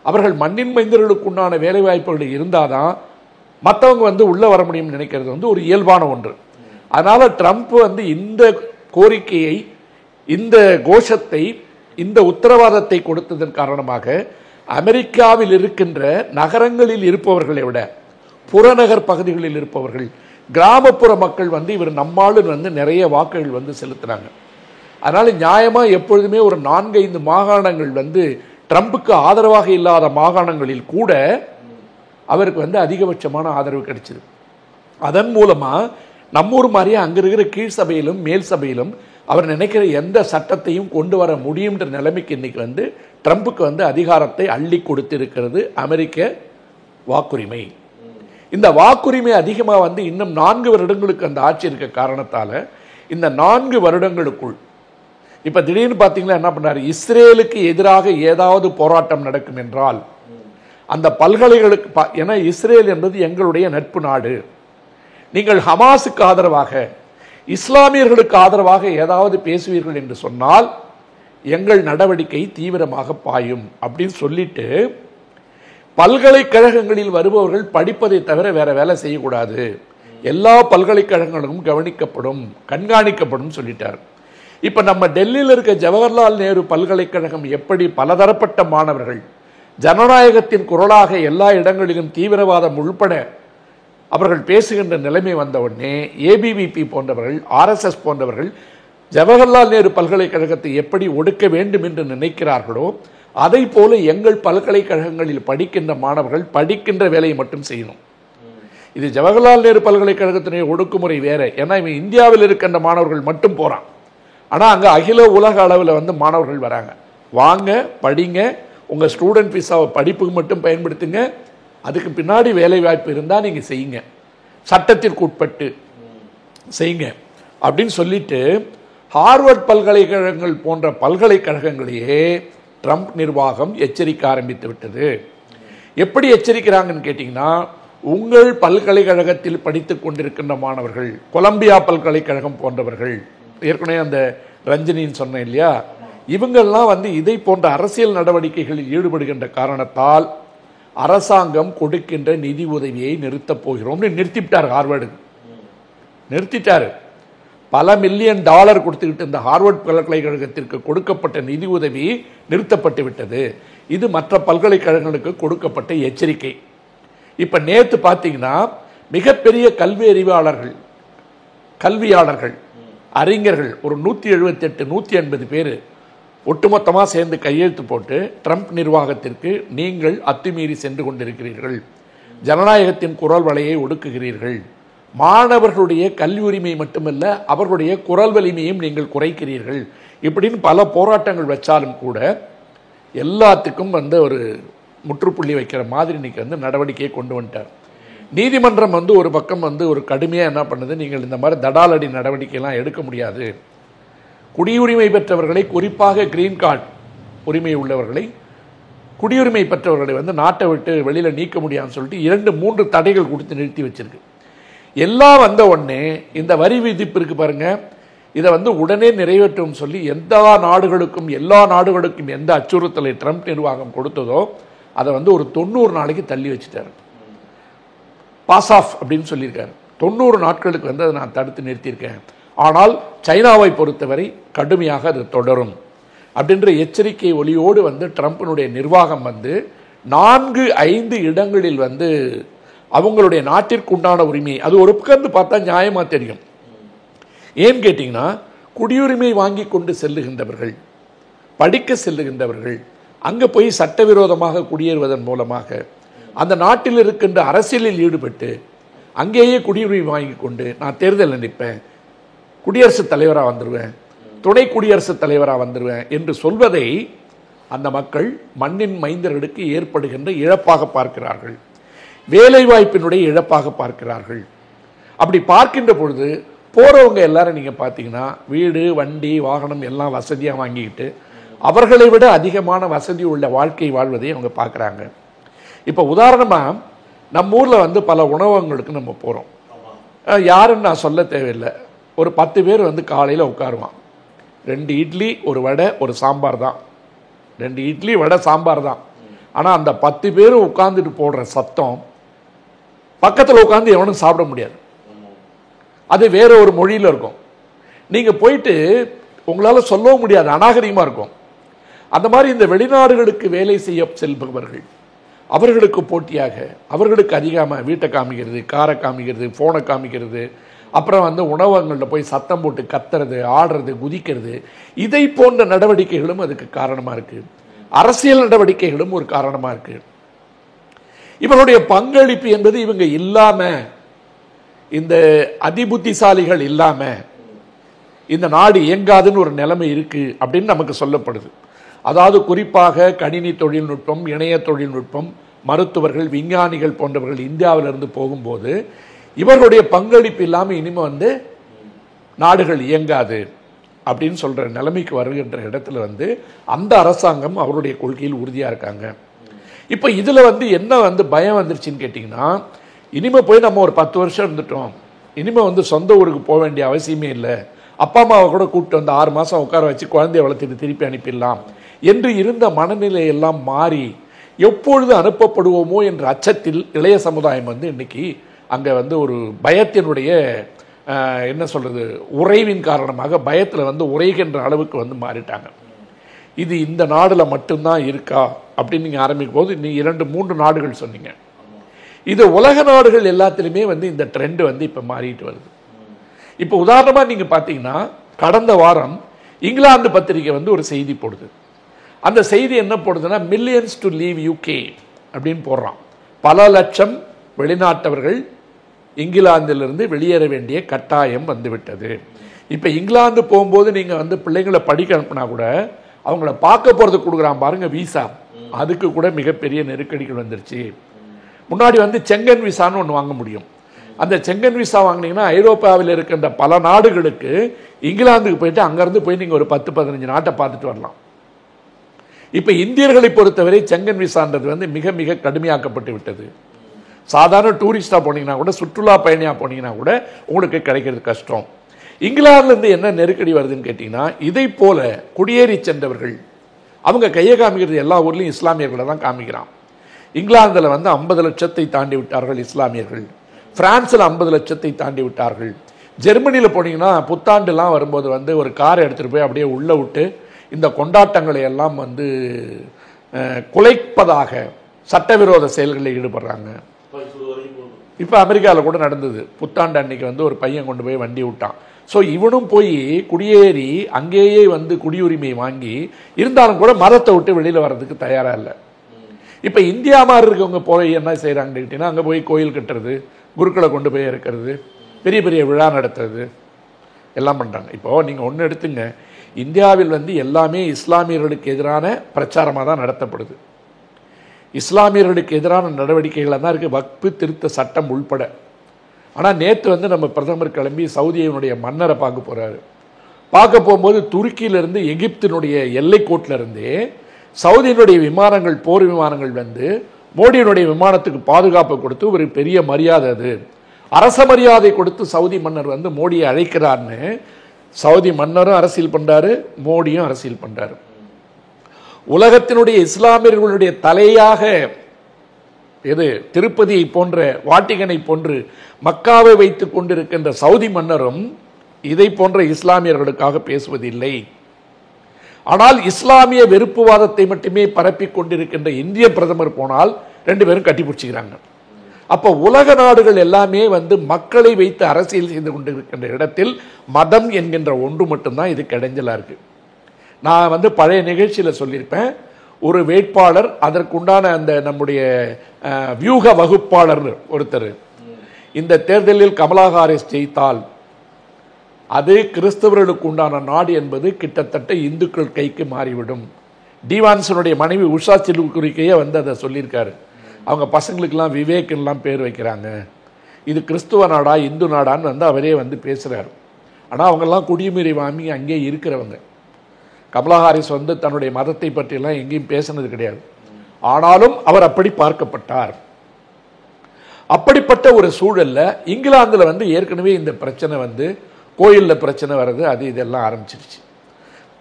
அவர்கள் மண்ணின் மைந்தர்களுக்கு உண்டான வேலை வாய்ப்புகள் இருந்தால் தான் மற்றவங்க வந்து உள்ளே வர முடியும்னு நினைக்கிறது வந்து ஒரு இயல்பான ஒன்று. அதனால் ட்ரம்ப் வந்து இந்த கோரிக்கையை, இந்த கோஷத்தை, இந்த உத்தரவாதத்தை கொடுத்ததன் காரணமாக அமெரிக்காவில் இருக்கின்ற நகரங்களில் இருப்பவர்களை விட புறநகர் பகுதிகளில் இருப்பவர்கள், கிராமப்புற மக்கள் வந்து இவர் நம்மாளு வந்து நிறைய வாக்குகள் வந்து செலுத்தினாங்க. அதனால நியாயமா எப்பொழுதுமே ஒரு 4-5 மாகாணங்கள் வந்து ட்ரம்புக்கு ஆதரவாக இல்லாத மாகாணங்களில் கூட அவருக்கு வந்து அதிகபட்சமான ஆதரவு கிடைச்சது. அதன் மூலமா நம்மூர் மாதிரியே அங்க இருக்கிற கீழ் சபையிலும் மேல் சபையிலும் அவர் நினைக்கிற எந்த சட்டத்தையும் கொண்டு வர முடியும்ன்ற நிலைமைக்கு இன்னைக்கு வந்து ட்ரம்புக்கு வந்து அதிகாரத்தை அள்ளி கொடுத்திருக்கிறது அமெரிக்க வாக்குரிமை. இந்த வாக்குரிமை அதிகமாக வந்து இன்னும் 4 வருடங்களுக்கு அந்த ஆட்சி இருக்க காரணத்தால இந்த 4 வருடங்களுக்குள் இப்ப திடீர்னு பாத்தீங்கன்னா என்ன பண்ணாரு, இஸ்ரேலுக்கு எதிராக ஏதாவது போராட்டம் நடக்கும் என்றால் அந்த பல்கலைகளுக்கு, ஏன்னா இஸ்ரேல் என்பது எங்களுடைய நட்பு நாடு, நீங்கள் ஹமாஸுக்கு ஆதரவாக இஸ்லாமியர்களுக்கு ஆதரவாக ஏதாவது பேசுவீர்கள் என்று சொன்னால் எங்கள் நடவடிக்கை தீவிரமாக பாயும் அப்படின்னு சொல்லிட்டு பல்கலைக்கழகங்களில் வருபவர்கள் படிப்பதை தவிர வேற வேலை செய்யக்கூடாது, எல்லா பல்கலைக்கழகங்களும் கவனிக்கப்படும், கண்காணிக்கப்படும் சொல்லிட்டார். இப்ப நம்ம டெல்லியில் இருக்க ஜவஹர்லால் நேரு பல்கலைக்கழகம் எப்படி பலதரப்பட்ட மாணவர்கள் ஜனநாயகத்தின் குரலாக எல்லா இடங்களிலும் தீவிரவாதம் உள்பட அவர்கள் பேசுகின்ற நிலைமை வந்த உடனே ஏபிவிபி போன்றவர்கள், ஆர்எஸ்எஸ் போன்றவர்கள் ஜவஹர்லால் நேரு பல்கலைக்கழகத்தை எப்படி ஒடுக்க வேண்டும் என்று நினைக்கிறார்களோ அதை போல எங்கள் பல்கலைக்கழகங்களில் படிக்கின்ற மாணவர்கள் படிக்கின்ற வேலையை மட்டும் செய்யணும். இது ஜவஹர்லால் நேரு பல்கலைக்கழகத்தினுடைய ஒடுக்குமுறை வேற. ஏன்னா இவன் இந்தியாவில் இருக்கின்ற மாணவர்கள் மட்டும் போறான், ஆனா அங்க அகில உலக அளவில் வந்து மாணவர்கள் வராங்க. வாங்க படிங்க, உங்க ஸ்டூடெண்ட் விசாவை படிப்புக்கு மட்டும் பயன்படுத்துங்க, அதுக்கு பின்னாடி வேலை வாய்ப்பு இருந்தா நீங்க செய்யுங்க, சட்டத்திற்கு உட்பட்டு செய்யுங்க அப்படின்னு சொல்லிட்டு ஹார்வர்ட் பல்கலைக்கழகங்கள் போன்ற பல்கலைக்கழகங்களையே ட்ரம்ப் நிர்வாகம் எச்சரிக்க ஆரம்பித்து விட்டது. எப்படி எச்சரிக்கிறாங்கன்னு கேட்டீங்கன்னா, உங்கள் பல்கலைக்கழகத்தில் படித்துக் கொண்டிருக்கின்ற மாணவர்கள், கொலம்பியா பல்கலைக்கழகம் போன்றவர்கள், ஏற்கனவே அந்த ரஞ்சினின்னு சொன்னேன் இல்லையா, இவங்கெல்லாம் வந்து இதை போன்ற அரசியல் நடவடிக்கைகளில் ஈடுபடுகின்ற காரணத்தால் அரசாங்கம் கொடுக்கின்ற நிதி உதவியை நிறுத்தப் போகிறோம்னு நிறுத்திவிட்டார். ஹார்வர்டுக்கு நிறுத்திட்டாரு. பல மில்லியன் டாலர் கொடுத்துக்கிட்டு இந்த ஹார்வர்ட் பல்கலைக்கழகத்திற்கு கொடுக்கப்பட்ட நிதி உதவி நிறுத்தப்பட்டு விட்டது. இது மற்ற பல்கலைக்கழகங்களுக்கு கொடுக்கப்பட்ட எச்சரிக்கை. இப்ப நேத்து பார்த்தீங்கன்னா மிகப்பெரிய கல்வியாளர்கள் அறிஞர்கள் ஒரு 178-180 பேர் ஒட்டுமொத்தமாக சேர்ந்து கையெழுத்து போட்டு ட்ரம்ப் நிர்வாகத்திற்கு நீங்கள் அத்துமீறி சென்று கொண்டிருக்கிறீர்கள், ஜனநாயகத்தின் குரல் வலையை ஒடுக்குகிறீர்கள், மாணவர்களுடைய கல்வி உரிமை மட்டுமல்ல அவர்களுடைய குரல் வலிமையும் நீங்கள் குறைக்கிறீர்கள், இப்படின்னு பல போராட்டங்கள் வச்சாலும் கூட எல்லாத்துக்கும் வந்து ஒரு முற்றுப்புள்ளி வைக்கிற மாதிரி இன்னைக்கு வந்து நடவடிக்கையை கொண்டு வந்துட்டார். நீதிமன்றம் வந்து ஒரு பக்கம் வந்து ஒரு கடுமையாக என்ன பண்ணுது, நீங்கள் இந்த மாதிரி தடாலடி நடவடிக்கையெல்லாம் எடுக்க முடியாது, குடியுரிமை பெற்றவர்களை, குறிப்பாக கிரீன் கார்டு உரிமை உள்ளவர்களை, குடியுரிமை பெற்றவர்களை வந்து நாட்டை விட்டு வெளியில நீக்க முடியாதுன்னு சொல்லிட்டு 2-3 தடைகள் கொடுத்து நிறுத்தி வச்சிருக்கு. எல்லாம் வந்த உடனே இந்த வரி விதிப்பு இருக்கு பாருங்க, இதை வந்து உடனே நிறைவேற்றும் சொல்லி எல்லா நாடுகளுக்கும் எந்த அச்சுறுத்தலை ட்ரம்ப் நிர்வாகம் கொடுத்ததோ அதை வந்து ஒரு 90 நாளைக்கு தள்ளி வச்சுட்டாரு. பாஸ் ஆஃப் அப்படின்னு சொல்லியிருக்காரு. 90 நாட்களுக்கு வந்து அதை நான் தடுத்து நிறுத்தியிருக்கேன், ஆனால் சைனாவை பொறுத்தவரை கடுமையாக அது தொடரும் அப்படின்ற எச்சரிக்கை ஒலியோடு வந்து ட்ரம்பினுடைய நிர்வாகம் வந்து 4-5 இடங்களில் வந்து அவங்களுடைய நாட்டிற்கு உண்டான உரிமை, அது ஒரு பக்கம் பார்த்தா நியாயமா தெரியும். ஏன்னு கேட்டீங்கன்னா, குடியுரிமை வாங்கி கொண்டு செல்லுகின்றவர்கள், படிக்க செல்லுகின்றவர்கள், அங்க போய் சட்டவிரோதமாக குடியேறுவதன் மூலமாக அந்த நாட்டில் இருக்கின்ற அரசியலில் ஈடுபட்டு அங்கேயே குடியுரிமை வாங்கி கொண்டு நான் தேர்தலில் நிற்பேன், குடியரசுத் தலைவராக வந்துடுவேன், துணை குடியரசுத் தலைவராக வந்துடுவேன் என்று சொல்வதை அந்த மக்கள் மண்ணின் மைந்தர்களுக்கு ஏற்படுகின்ற இழப்பாக பார்க்கிறார்கள், வேலைவாய்ப்பினுடைய இழப்பாக பார்க்கிறார்கள். அப்படி பார்க்கின்ற பொழுது போறவங்க எல்லாரும் நீங்க பார்த்தீங்கன்னா வீடு, வண்டி, வாகனம் எல்லாம் வசதியாக வாங்கிக்கிட்டு அவர்களை விட அதிகமான வசதி உள்ள வாழ்க்கை வாழ்வதை அவங்க பார்க்குறாங்க. இப்போ உதாரணமா நம்ம ஊர்ல வந்து பல உணவகங்களுக்கு நம்ம போறோம், யாருன்னு நான் சொல்ல தேவையில்லை, ஒரு 10 பேர் வந்து காலையில் உட்காருவான், 2 இட்லி 1 வடை 1 சாம்பார் தான், 2 இட்லி வடை சாம்பார் தான். ஆனால் அந்த 10 பேரும் உட்கார்ந்துட்டு போடுற சத்தம் பக்கத்தில் உட்காந்து எவனும் சாப்பிட முடியாது, அது வேற ஒரு மொழியில் இருக்கும். நீங்கள் போயிட்டு உங்களால் சொல்லவும் முடியாது, அநாகரிகமாக இருக்கும். அந்த மாதிரி இந்த வெளிநாடுகளுக்கு வேலை செய்ய செல்பவர்கள் அவர்களுக்கு போட்டியாக அவர்களுக்கு அதிகமாக வீட்டை காமிக்கிறது, காரை காமிக்கிறது, ஃபோனை காமிக்கிறது, அப்புறம் வந்து உணவகங்களில் போய் சத்தம் போட்டு கத்துறது, ஆடுறது, குதிக்கிறது, இதை போன்ற நடவடிக்கைகளும் அதுக்கு காரணமாக இருக்குது. அரசியல் நடவடிக்கைகளும் ஒரு காரணமாக இருக்குது. இவருடைய பங்களிப்பு என்பது இவங்க இல்லாம, இந்த அதிபுத்திசாலிகள் இல்லாம இந்த நாடு இயங்காதுன்னு ஒரு நிலைமை இருக்கு அப்படின்னு நமக்கு சொல்லப்படுது. அதாவது குறிப்பாக கணினி தொழில்நுட்பம், இணைய தொழில்நுட்பம், மருத்துவர்கள், விஞ்ஞானிகள் போன்றவர்கள் இந்தியாவிலிருந்து போகும்போது இவர்களுடைய பங்களிப்பு இல்லாமல் இனிமே வந்து நாடுகள் இயங்காது அப்படின்னு சொல்ற நிலைமைக்கு வருகின்ற இடத்துல வந்து அந்த அரசாங்கம் அவருடைய கொள்கையில் உறுதியா இருக்காங்க. இப்போ இதுல வந்து என்ன வந்து பயம் வந்துருச்சுன்னு கேட்டிங்கன்னா, இனிமே போய் நம்ம ஒரு 10 வருஷம் இருந்துட்டோம், இனிமே வந்து சொந்த ஊருக்கு போக வேண்டிய அவசியமே இல்லை, அப்பா அம்மாவை கூட கூப்பிட்டு வந்து 6 மாதம் உட்கார வச்சு குழந்தைய வளர்த்துட்டு திருப்பி அனுப்பிடலாம் என்று இருந்த மனநிலை எல்லாம் மாறி எப்பொழுது அனுப்பப்படுவோமோ என்ற அச்சத்தில் இளைய சமுதாயம் வந்து இன்னைக்கு அங்கே வந்து ஒரு பயத்தினுடைய என்ன சொல்றது, உறைவின் காரணமாக பயத்தில் வந்து உறைகின்ற அளவுக்கு வந்து மாறிட்டாங்க. இது இந்த நாடுல மட்டும்தான் இருக்கா அப்படின்னு நீங்க ஆரம்பிக்கும் போது நீ 2-3 நாடுகள் சொன்னீங்க. இது உலக நாடுகள் எல்லாத்திலுமே வந்து இந்த ட்ரெண்ட் வந்து இப்ப மாறிட்டு வருது. இப்போ உதாரணமா நீங்க பாத்தீங்கன்னா, கடந்த வாரம் இங்கிலாந்து பத்திரிகை வந்து ஒரு செய்தி போடுது. அந்த செய்தி என்ன போடுதுன்னா, மில்லியன்ஸ் டு லீவ் யூகே அப்படின்னு போடுறான். பல லட்சம் வெளிநாட்டவர்கள் இங்கிலாந்திலிருந்து வெளியேற வேண்டிய கட்டாயம் வந்துவிட்டது. இப்போ இங்கிலாந்து போகும்போது நீங்கள் வந்து பிள்ளைங்களை படிக்க அனுப்புனா கூட அவங்கள பார்க்க போகிறதுக்கு கொடுக்குறான் பாருங்க விசா, அதுக்கு கூட மிகப்பெரிய நெருக்கடிகள் வந்துருச்சு. முன்னாடி வந்து செங்கன் விசான்னு ஒன்று வாங்க முடியும். அந்த செங்கன் விசா வாங்கினீங்கன்னா ஐரோப்பாவில் இருக்கின்ற பல நாடுகளுக்கு இங்கிலாந்துக்கு போயிட்டு அங்கேருந்து போய் நீங்கள் ஒரு 10-15 நாட்டை பார்த்துட்டு வரலாம். இப்போ இந்தியர்களை பொறுத்தவரை செங்கன் விசான்றது வந்து மிக மிக கடுமையாக்கப்பட்டு விட்டது. சாதாரண டூரிஸ்டாக போனீங்கன்னா கூட, சுற்றுலா பயணியாக போனீங்கன்னா கூட உங்களுக்கு கிடைக்கிறது கஷ்டம். இங்கிலாந்துலேருந்து என்ன நெருக்கடி வருதுன்னு கேட்டிங்கன்னா, இதை போல குடியேறி சென்றவர்கள் அவங்க கையை காமிக்கிறது எல்லா ஊர்லேயும் இஸ்லாமியர்களை தான் காமிக்கிறான். இங்கிலாந்தில் வந்து 50 லட்சத்தை தாண்டி விட்டார்கள் இஸ்லாமியர்கள். பிரான்ஸில் 50 லட்சத்தை தாண்டி விட்டார்கள். ஜெர்மனியில் போனீங்கன்னா புத்தாண்டுலாம் வரும்போது வந்து ஒரு காரை எடுத்துகிட்டு போய் அப்படியே உள்ளே விட்டு இந்த கொண்டாட்டங்களை எல்லாம் வந்து குலைப்பதாக சட்டவிரோத செயல்களில் ஈடுபடுறாங்க. இப்போ அமெரிக்காவில் கூட நடந்தது. புத்தாண்டு அன்னைக்கு வந்து ஒரு பையன் கொண்டு போய் வண்டி விட்டான். ஸோ இவனும் போய் குடியேறி அங்கேயே வந்து குடியுரிமையை வாங்கி இருந்தாலும் கூட மதத்தை விட்டு வெளியில் வர்றதுக்கு தயாராக இல்லை. இப்போ இந்தியா மாதிரி இருக்கவங்க போய் என்ன செய்கிறாங்கன்னு கேட்டிங்கன்னா, அங்கே போய் கோயில் கட்டுறது, குருக்களை கொண்டு போய் இருக்கிறது, பெரிய பெரிய விழா நடத்துறது எல்லாம் பண்ணுறாங்க. இப்போது நீங்கள் ஒன்று எடுத்துங்க, இந்தியாவில் வந்து எல்லாமே இஸ்லாமியர்களுக்கு எதிரான பிரச்சாரமாக தான் நடத்தப்படுது. இஸ்லாமியர்களுக்கு எதிரான நடவடிக்கைகள் தான் இருக்குது, வக்ஃபு திருத்த சட்டம் உள்பட. ஆனால் நேற்று வந்து நம்ம பிரதமர் கிளம்பி சவுதியினுடைய மன்னரை பார்க்க போகிறாரு. பார்க்க போகும்போது துருக்கியிலிருந்து எகிப்தினுடைய எல்லைக்கோட்டிலிருந்தே சவுதியினுடைய விமானங்கள், போர் விமானங்கள் வந்து மோடியினுடைய விமானத்துக்கு பாதுகாப்பு கொடுத்து ஒரு பெரிய மரியாதை, அது அரச மரியாதை கொடுத்து சவுதி மன்னர் வந்து மோடியை அழைக்கிறார்னு சவுதி மன்னரும் அரசியல் பண்றாரு, மோடியும் அரசியல் பண்றாரு. உலகத்தினுடைய இஸ்லாமியர்களுடைய தலையாக எது திருப்பதியை போன்ற, வாட்டிகனை போன்று மக்காவை வைத்துக் கொண்டிருக்கின்ற சவுதி மன்னரும் இதை போன்ற இஸ்லாமியர்களுக்காக பேசுவதில்லை. ஆனால் இஸ்லாமிய வெறுப்புவாதத்தை மட்டுமே பரப்பிக் கொண்டிருக்கின்ற இந்திய பிரதமர் போனால் 2 பேரும் கட்டி பிடிச்சிக்கிறாங்க. அப்போ உலக நாடுகள் எல்லாமே வந்து மக்களை வைத்து அரசியல் செய்து கொண்டிருக்கின்ற இடத்தில் மதம் என்கின்ற ஒன்று மட்டும்தான் இது கிடைஞ்சலா இருக்கு. நான் வந்து பழைய நிகழ்ச்சியில் சொல்லியிருப்பேன், ஒரு வேட்பாளர், அதற்குண்டான அந்த நம்முடைய வியூக வகுப்பாளர் ஒருத்தர், இந்த தேர்தலில் கமலா ஹாரிஸ் ஜெயித்தால் அது கிறிஸ்தவர்களுக்கு உண்டான நாடு என்பது கிட்டத்தட்ட இந்துக்கள் கைக்கு மாறிவிடும். டிவான்சனுடைய மனைவி உஷா சிலுக்குரிக்கையே வந்து அதை சொல்லியிருக்காரு. அவங்க பசங்களுக்கெல்லாம் விவேக்லாம் பேர் வைக்கிறாங்க, இது கிறிஸ்துவ நாடா இந்து நாடான்னு வந்து அவரே வந்து பேசுகிறார். ஆனால் அவங்கெல்லாம் குடியுரிமை வாங்கி அங்கே இருக்கிறவங்க. கமலா ஹாரிஸ் வந்து தன்னுடைய மதத்தை பற்றியெல்லாம் எங்கேயும் பேசினது கிடையாது. ஆனாலும் அவர் அப்படி பார்க்கப்பட்டார். அப்படிப்பட்ட ஒரு சூழலில் இங்கிலாந்தில் வந்து ஏற்கனவே இந்த பிரச்சனை வந்து கோயிலில் பிரச்சனை வர்றது, அது இதெல்லாம் ஆரம்பிச்சிருச்சு.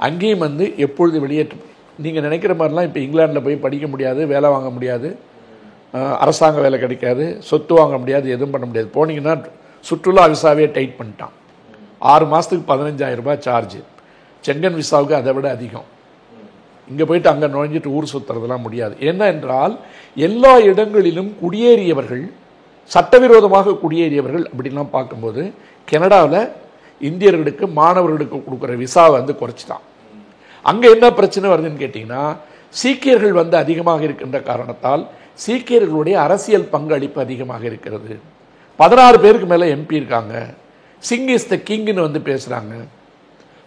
அங்கேயும் வந்து எப்பொழுது வெளியேற்ற, நீங்கள் நினைக்கிற மாதிரிலாம் இப்போ இங்கிலாந்தில் போய் படிக்க முடியாது, வேலை வாங்க முடியாது, அரசாங்க வேலை கிடைக்காது, சொத்து வாங்க முடியாது, எதுவும் பண்ண முடியாது. போனீங்கன்னா சுற்றுலா விசாவே டைட் பண்ணிட்டான். 6 மாதத்துக்கு 15,000 ரூபாய் சார்ஜ். செங்கன் விசாவுக்கு அதை விட அதிகம். இங்கே போயிட்டு அங்கே நுழைஞ்சிட்டு ஊர் சுற்றுறதுலாம் முடியாது. என்ன என்றால் எல்லா இடங்களிலும் குடியேறியவர்கள், சட்டவிரோதமாக குடியேறியவர்கள் அப்படின்லாம் பார்க்கும்போது கனடாவில் இந்தியர்களுக்கு மாணவர்களுக்கு கொடுக்குற விசாவை வந்து குறைச்சிட்டான். அங்கே என்ன பிரச்சனை வருதுன்னு கேட்டிங்கன்னா, சீக்கியர்கள் வந்து அதிகமாக இருக்கின்ற காரணத்தால் சீக்கியர்களுடைய அரசியல் பங்களிப்பு அதிகமாக இருக்கிறது. 16 பேருக்கு மேலே எம்பி இருக்காங்க. சிங் இஸ் த கிங்னு வந்து பேசுகிறாங்க.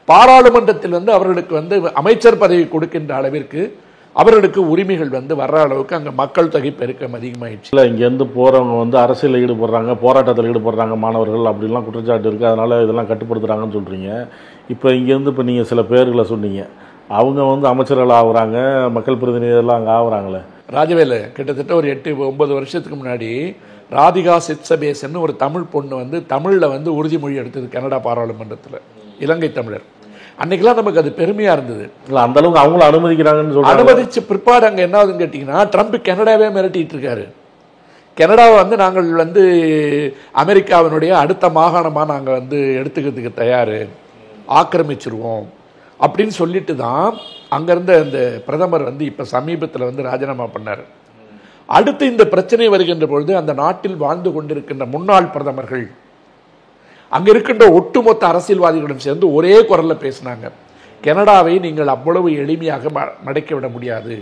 பாராளுமன்றத்தில் வந்து அவர்களுக்கு வந்து அமைச்சர் பதவி கொடுக்கின்ற அளவிற்கு அவர்களுக்கு உரிமைகள் வந்து வர்ற அளவுக்கு அங்கே மக்கள் தொகை பெருக்கம் அதிகமாகிடுச்சு. இல்லை, இங்கேருந்து போகிறவங்க வந்து அரசியலில் ஈடுபடுறாங்க, போராட்டத்தில் ஈடுபடுறாங்க மாணவர்கள் அப்படிலாம் குற்றச்சாட்டு இருக்குது. அதனால் இதெல்லாம் கட்டுப்படுத்துகிறாங்கன்னு சொல்கிறீங்க. இப்போ இங்கேருந்து இப்போ நீங்கள் சில பேர்களை சொன்னீங்க, அவங்க வந்து அமைச்சர்கள் ஆகுறாங்க, மக்கள் பிரதிநிதிகள்லாம் அங்கே ஆகுறாங்களே. ராஜவேலு கிட்டத்தட்ட ஒரு 8-9 வருஷத்துக்கு முன்னாடி ராதிகா சித்சபேசன் ஒரு தமிழ் பொண்ணு வந்து தமிழில் வந்து உறுதிமொழி எடுத்தது கனடா பாராளுமன்றத்தில், இலங்கை தமிழர். அன்னைக்கெல்லாம் நமக்கு அது பெருமையா இருந்தது. இல்லை, அந்த அளவுக்கு அவங்களும் அனுமதிக்கிறாங்கன்னு சொல்றாங்க. அனுமதிச்ச பிற்பாடு அங்கே என்ன ஆகுதுன்னு கேட்டிங்கன்னா, ட்ரம்ப் கனடாவே மிரட்டிட்டு இருக்காரு. கனடாவை வந்து நாங்கள் வந்து அமெரிக்காவினுடைய அடுத்த மாகாணமாக நாங்கள் வந்து எடுத்துக்கிறதுக்கு தயார், ஆக்கிரமிச்சிருவோம் அப்படின்னு சொல்லிட்டு தான் அங்கேருந்த அந்த பிரதமர் வந்து இப்போ சமீபத்தில் வந்து ராஜினாமா பண்ணார். அடுத்து இந்த பிரச்சனை வருகின்ற பொழுது அந்த நாட்டில் வாழ்ந்து கொண்டிருக்கின்ற முன்னாள் பிரதமர்கள் அங்கே இருக்கின்ற ஒட்டுமொத்த அரசியல்வாதிகளும் சேர்ந்து ஒரே குரலில் பேசினாங்க, கனடாவை நீங்கள் அவ்வளவு எளிமையாக மடக்கி விட முடியாது,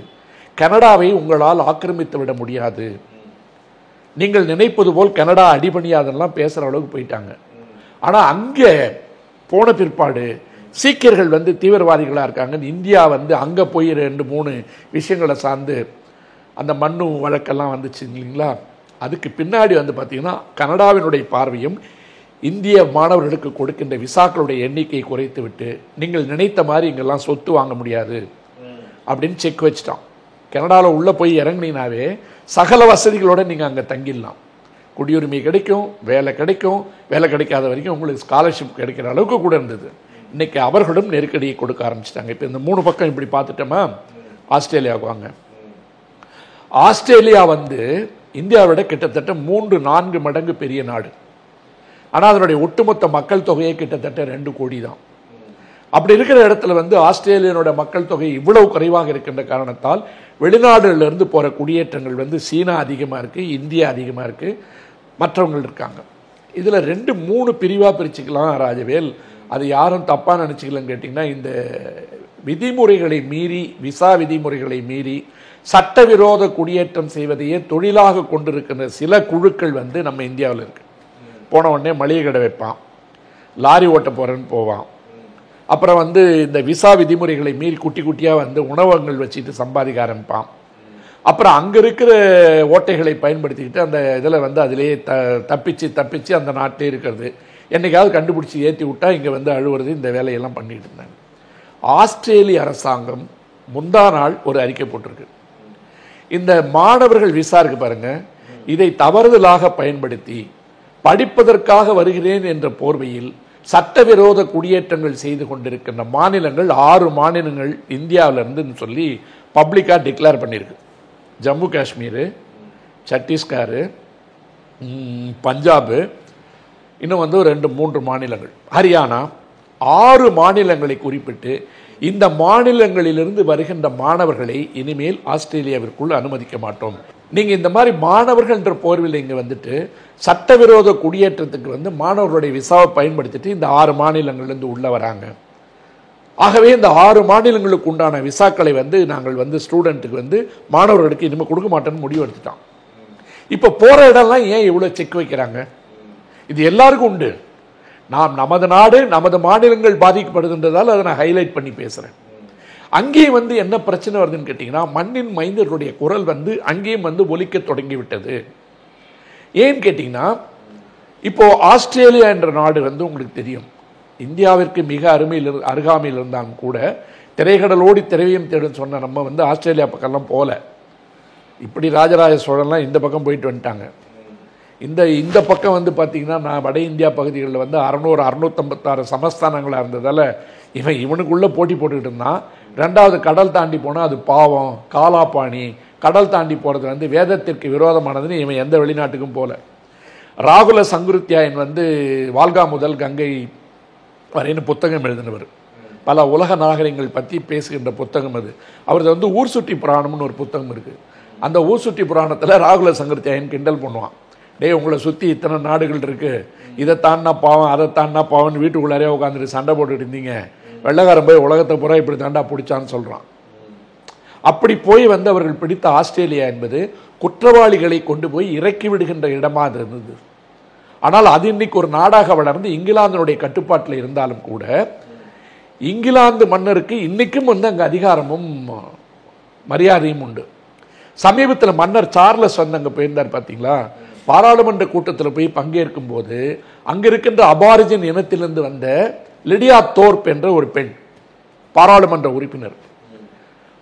கனடாவை உங்களால் ஆக்கிரமித்து விட முடியாது, நீங்கள் நினைப்பது போல் கனடா அடிபணியாதெல்லாம் பேசுகிற அளவுக்கு போயிட்டாங்க. ஆனால் அங்கே போன பிற்பாடு சீக்கியர்கள் வந்து தீவிரவாதிகளாக இருக்காங்கன்னு இந்தியா வந்து அங்கே போய் 2-3 விஷயங்களை சார்ந்து அந்த மண்ணு வழக்கெல்லாம் வந்துச்சு இல்லைங்களா. அதுக்கு பின்னாடி வந்து பார்த்திங்கன்னா கனடாவினுடைய பார்வையும் இந்திய மாணவர்களுக்கு கொடுக்கின்ற விசாக்களுடைய எண்ணிக்கையை குறைத்து விட்டு நீங்கள் நினைத்த மாதிரி இங்கெல்லாம் சொத்து வாங்க முடியாது அப்படின்னு செக் வச்சுட்டான். கனடாவில் உள்ளே போய் இறங்கினாவே சகல வசதிகளோடு நீங்கள் அங்கே தங்கிடலாம், குடியுரிமை கிடைக்கும், வேலை கிடைக்கும், வேலை கிடைக்காத வரைக்கும் உங்களுக்கு ஸ்காலர்ஷிப் கிடைக்கிற அளவுக்கு கூட இருந்தது. இன்றைக்கி அவர்களும் நெருக்கடியை கொடுக்க ஆரம்பிச்சிட்டாங்க. இப்போ இந்த 3 பக்கம் இப்படி பார்த்துட்டோமா, ஆஸ்திரேலியாவுக்கு வாங்க. ஆஸ்திரேலியா வந்து இந்தியாவோட கிட்டத்தட்ட 3-4 மடங்கு பெரிய நாடு. ஆனால் அதனுடைய ஒட்டுமொத்த மக்கள் தொகையே கிட்டத்தட்ட 2 கோடி தான். அப்படி இருக்கிற இடத்துல வந்து ஆஸ்திரேலியனோட மக்கள் தொகை இவ்வளவு குறைவாக இருக்கின்ற காரணத்தால் வெளிநாடுகளிலிருந்து போகிற குடியேற்றங்கள் வந்து சீனா அதிகமாக இருக்குது, இந்தியா அதிகமாக இருக்குது, மற்றவங்க இருக்காங்க. இதில் 2-3 பிரிவாக பிரிச்சுக்கலாம் ராஜவேல். அது யாரும் தப்பாக நினச்சிக்கலன்னு கேட்டிங்கன்னா, இந்த விதிமுறைகளை மீறி, விசா விதிமுறைகளை மீறி சட்டவிரோத குடியேற்றம் செய்வதையே தொழிலாக கொண்டிருக்கின்ற சில குழுக்கள் வந்து நம்ம இந்தியாவில் இருக்குது. போன உடனே மளிகை கடை வைப்பான், லாரி ஓட்ட போகிறேன்னு போவான், அப்புறம் வந்து இந்த விசா விதிமுறைகளை மீறி குட்டி குட்டியாக வந்து உணவகங்கள் வச்சுட்டு சம்பாதிக்க ஆரம்பிப்பான். அப்புறம் அங்கே இருக்கிற ஓட்டைகளை பயன்படுத்திக்கிட்டு அந்த இதில் வந்து அதிலேயே தப்பிச்சு அந்த நாட்டிலே இருக்கிறது. என்னைக்காவது கண்டுபிடிச்சி ஏற்றி விட்டா இங்கே வந்து அழுவுறது, இந்த வேலையெல்லாம் பண்ணிட்டு இருந்தாங்க. ஆஸ்திரேலிய அரசாங்கம் முந்தா நாள் ஒரு அறிக்கை போட்டிருக்கு, இந்த மாணவர்கள் விசா இருக்கு பாருங்க, இதை தவறுதலாக பயன்படுத்தி படிப்பதற்காக வருகிறேன் என்ற போர்வையில் சட்டவிரோத குடியேற்றங்கள் செய்து கொண்டிருக்கின்ற மாநிலங்கள் 6 மாநிலங்கள் இந்தியாவிலிருந்து சொல்லி பப்ளிக்காக டிக்ளேர் பண்ணியிருக்கு. ஜம்மு காஷ்மீர், சத்தீஸ்கர், பஞ்சாபு, இன்னும் வந்து 2-3 மாநிலங்கள், ஹரியானா, 6 மாநிலங்களை குறிப்பிட்டு இந்த மாநிலங்களிலிருந்து வருகின்ற மாணவர்களை இனிமேல் ஆஸ்திரேலியாவிற்குள் அனுமதிக்க மாட்டோம். நீங்கள் இந்த மாதிரி மாணவர்கள்ன்ற போர்வில் இங்கே வந்துட்டு சட்டவிரோத குடியேற்றத்துக்கு வந்து மாணவர்களுடைய விசாவை பயன்படுத்திட்டு இந்த 6 மாநிலங்கள்லேருந்து உள்ளே வராங்க. ஆகவே இந்த 6 மாநிலங்களுக்கு உண்டான விசாக்களை வந்து நாங்கள் வந்து ஸ்டூடெண்ட்டுக்கு வந்து மாணவர்களுக்கு இனிமேல் கொடுக்க மாட்டோன்னு முடிவு எடுத்துட்டோம். இப்போ போகிற இடம்லாம் ஏன் இவ்வளோ செக் வைக்கிறாங்க? இது எல்லாருக்கும் உண்டு. நமது நாடு, நமது மாநிலங்கள் பாதிக்கப்படுகின்றதால் அதை நான் ஹைலைட் பண்ணி பேசுகிறேன். அங்கேயும் வந்து என்ன பிரச்சனை வருதுன்னு கேட்டிங்கன்னா, மண்ணின் மைந்தர்களுடைய குரல் வந்து அங்கேயும் வந்து ஒலிக்க தொடங்கிவிட்டது. ஏன்னு கேட்டிங்கன்னா, இப்போது ஆஸ்திரேலியா என்ற நாடு வந்து உங்களுக்கு தெரியும், இந்தியாவிற்கு மிக அருகாமையில் இருந்தாலும் கூட திரைக்கடலோடி திரைவையும் தேடும் சொன்ன நம்ம வந்து ஆஸ்திரேலியா பக்கம்லாம் போகல. இப்படி ராஜராஜ சோழன்லாம் இந்த பக்கம் போயிட்டு வந்துட்டாங்க. இந்த பக்கம் வந்து பார்த்திங்கன்னா, நான் வட இந்தியா பகுதிகளில் வந்து 656 சமஸ்தானங்களாக இருந்ததால் இவனுக்குள்ளே போட்டி போட்டுக்கிட்டு இருந்தான். 2வது கடல் தாண்டி போனால் அது பாவம், காலாப்பாணி, கடல் தாண்டி போகிறது வந்து வேதத்திற்கு விரோதமானதுன்னு இவன் எந்த வெளிநாட்டுக்கும் போகல. ராகுல சங்குருத்தியாயன் வந்து வால்கா முதல் கங்கை வரைன்னு புத்தகம் எழுதினவர். பல உலக நாகரிகங்கள் பற்றி பேசுகின்ற புத்தகம் அது. அவரது வந்து ஊர் சுற்றி புராணம்னு ஒரு புத்தகம் இருக்குது. அந்த ஊர் சுற்றி புராணத்தில் ராகுல சங்கரத்தியாயன் கிண்டல் பண்ணுவான். டேய், உங்களை சுற்றி இத்தனை நாடுகள் இருக்குது, இதை தாண்டா பாவம் அதை தாண்டா பாவம் வீட்டுக்குள்ளாரே உட்காந்துட்டு சண்டை போட்டுட்டு இருந்தீங்க, வெள்ளைக்காரன் போய் உலகத்தை பூரா இப்படி தாண்டா பிடிச்சான்னு சொல்கிறான். அப்படி போய் வந்து அவர்கள் பிடித்த ஆஸ்திரேலியா என்பது குற்றவாளிகளை கொண்டு போய் இறக்கி விடுகின்ற இடமா அது இருந்தது. ஆனால் அது இன்னைக்கு ஒரு நாடாக வளர்ந்து இங்கிலாந்தினுடைய கட்டுப்பாட்டில் இருந்தாலும் கூட இங்கிலாந்து மன்னருக்கு இன்னைக்கும் வந்து அங்கே அதிகாரமும் மரியாதையும் உண்டு. சமீபத்தில் மன்னர் சார்லஸ் வந்து அங்கே போயிருந்தார் பார்த்தீங்களா, பாராளுமன்ற கூட்டத்தில் போய் பங்கேற்கும் போது அங்கே இருக்கின்ற அபாரிஜின் இனத்திலிருந்து வந்த லிடியா தோர்ப் என்ற ஒரு பெண் பாராளுமன்ற உறுப்பினர்,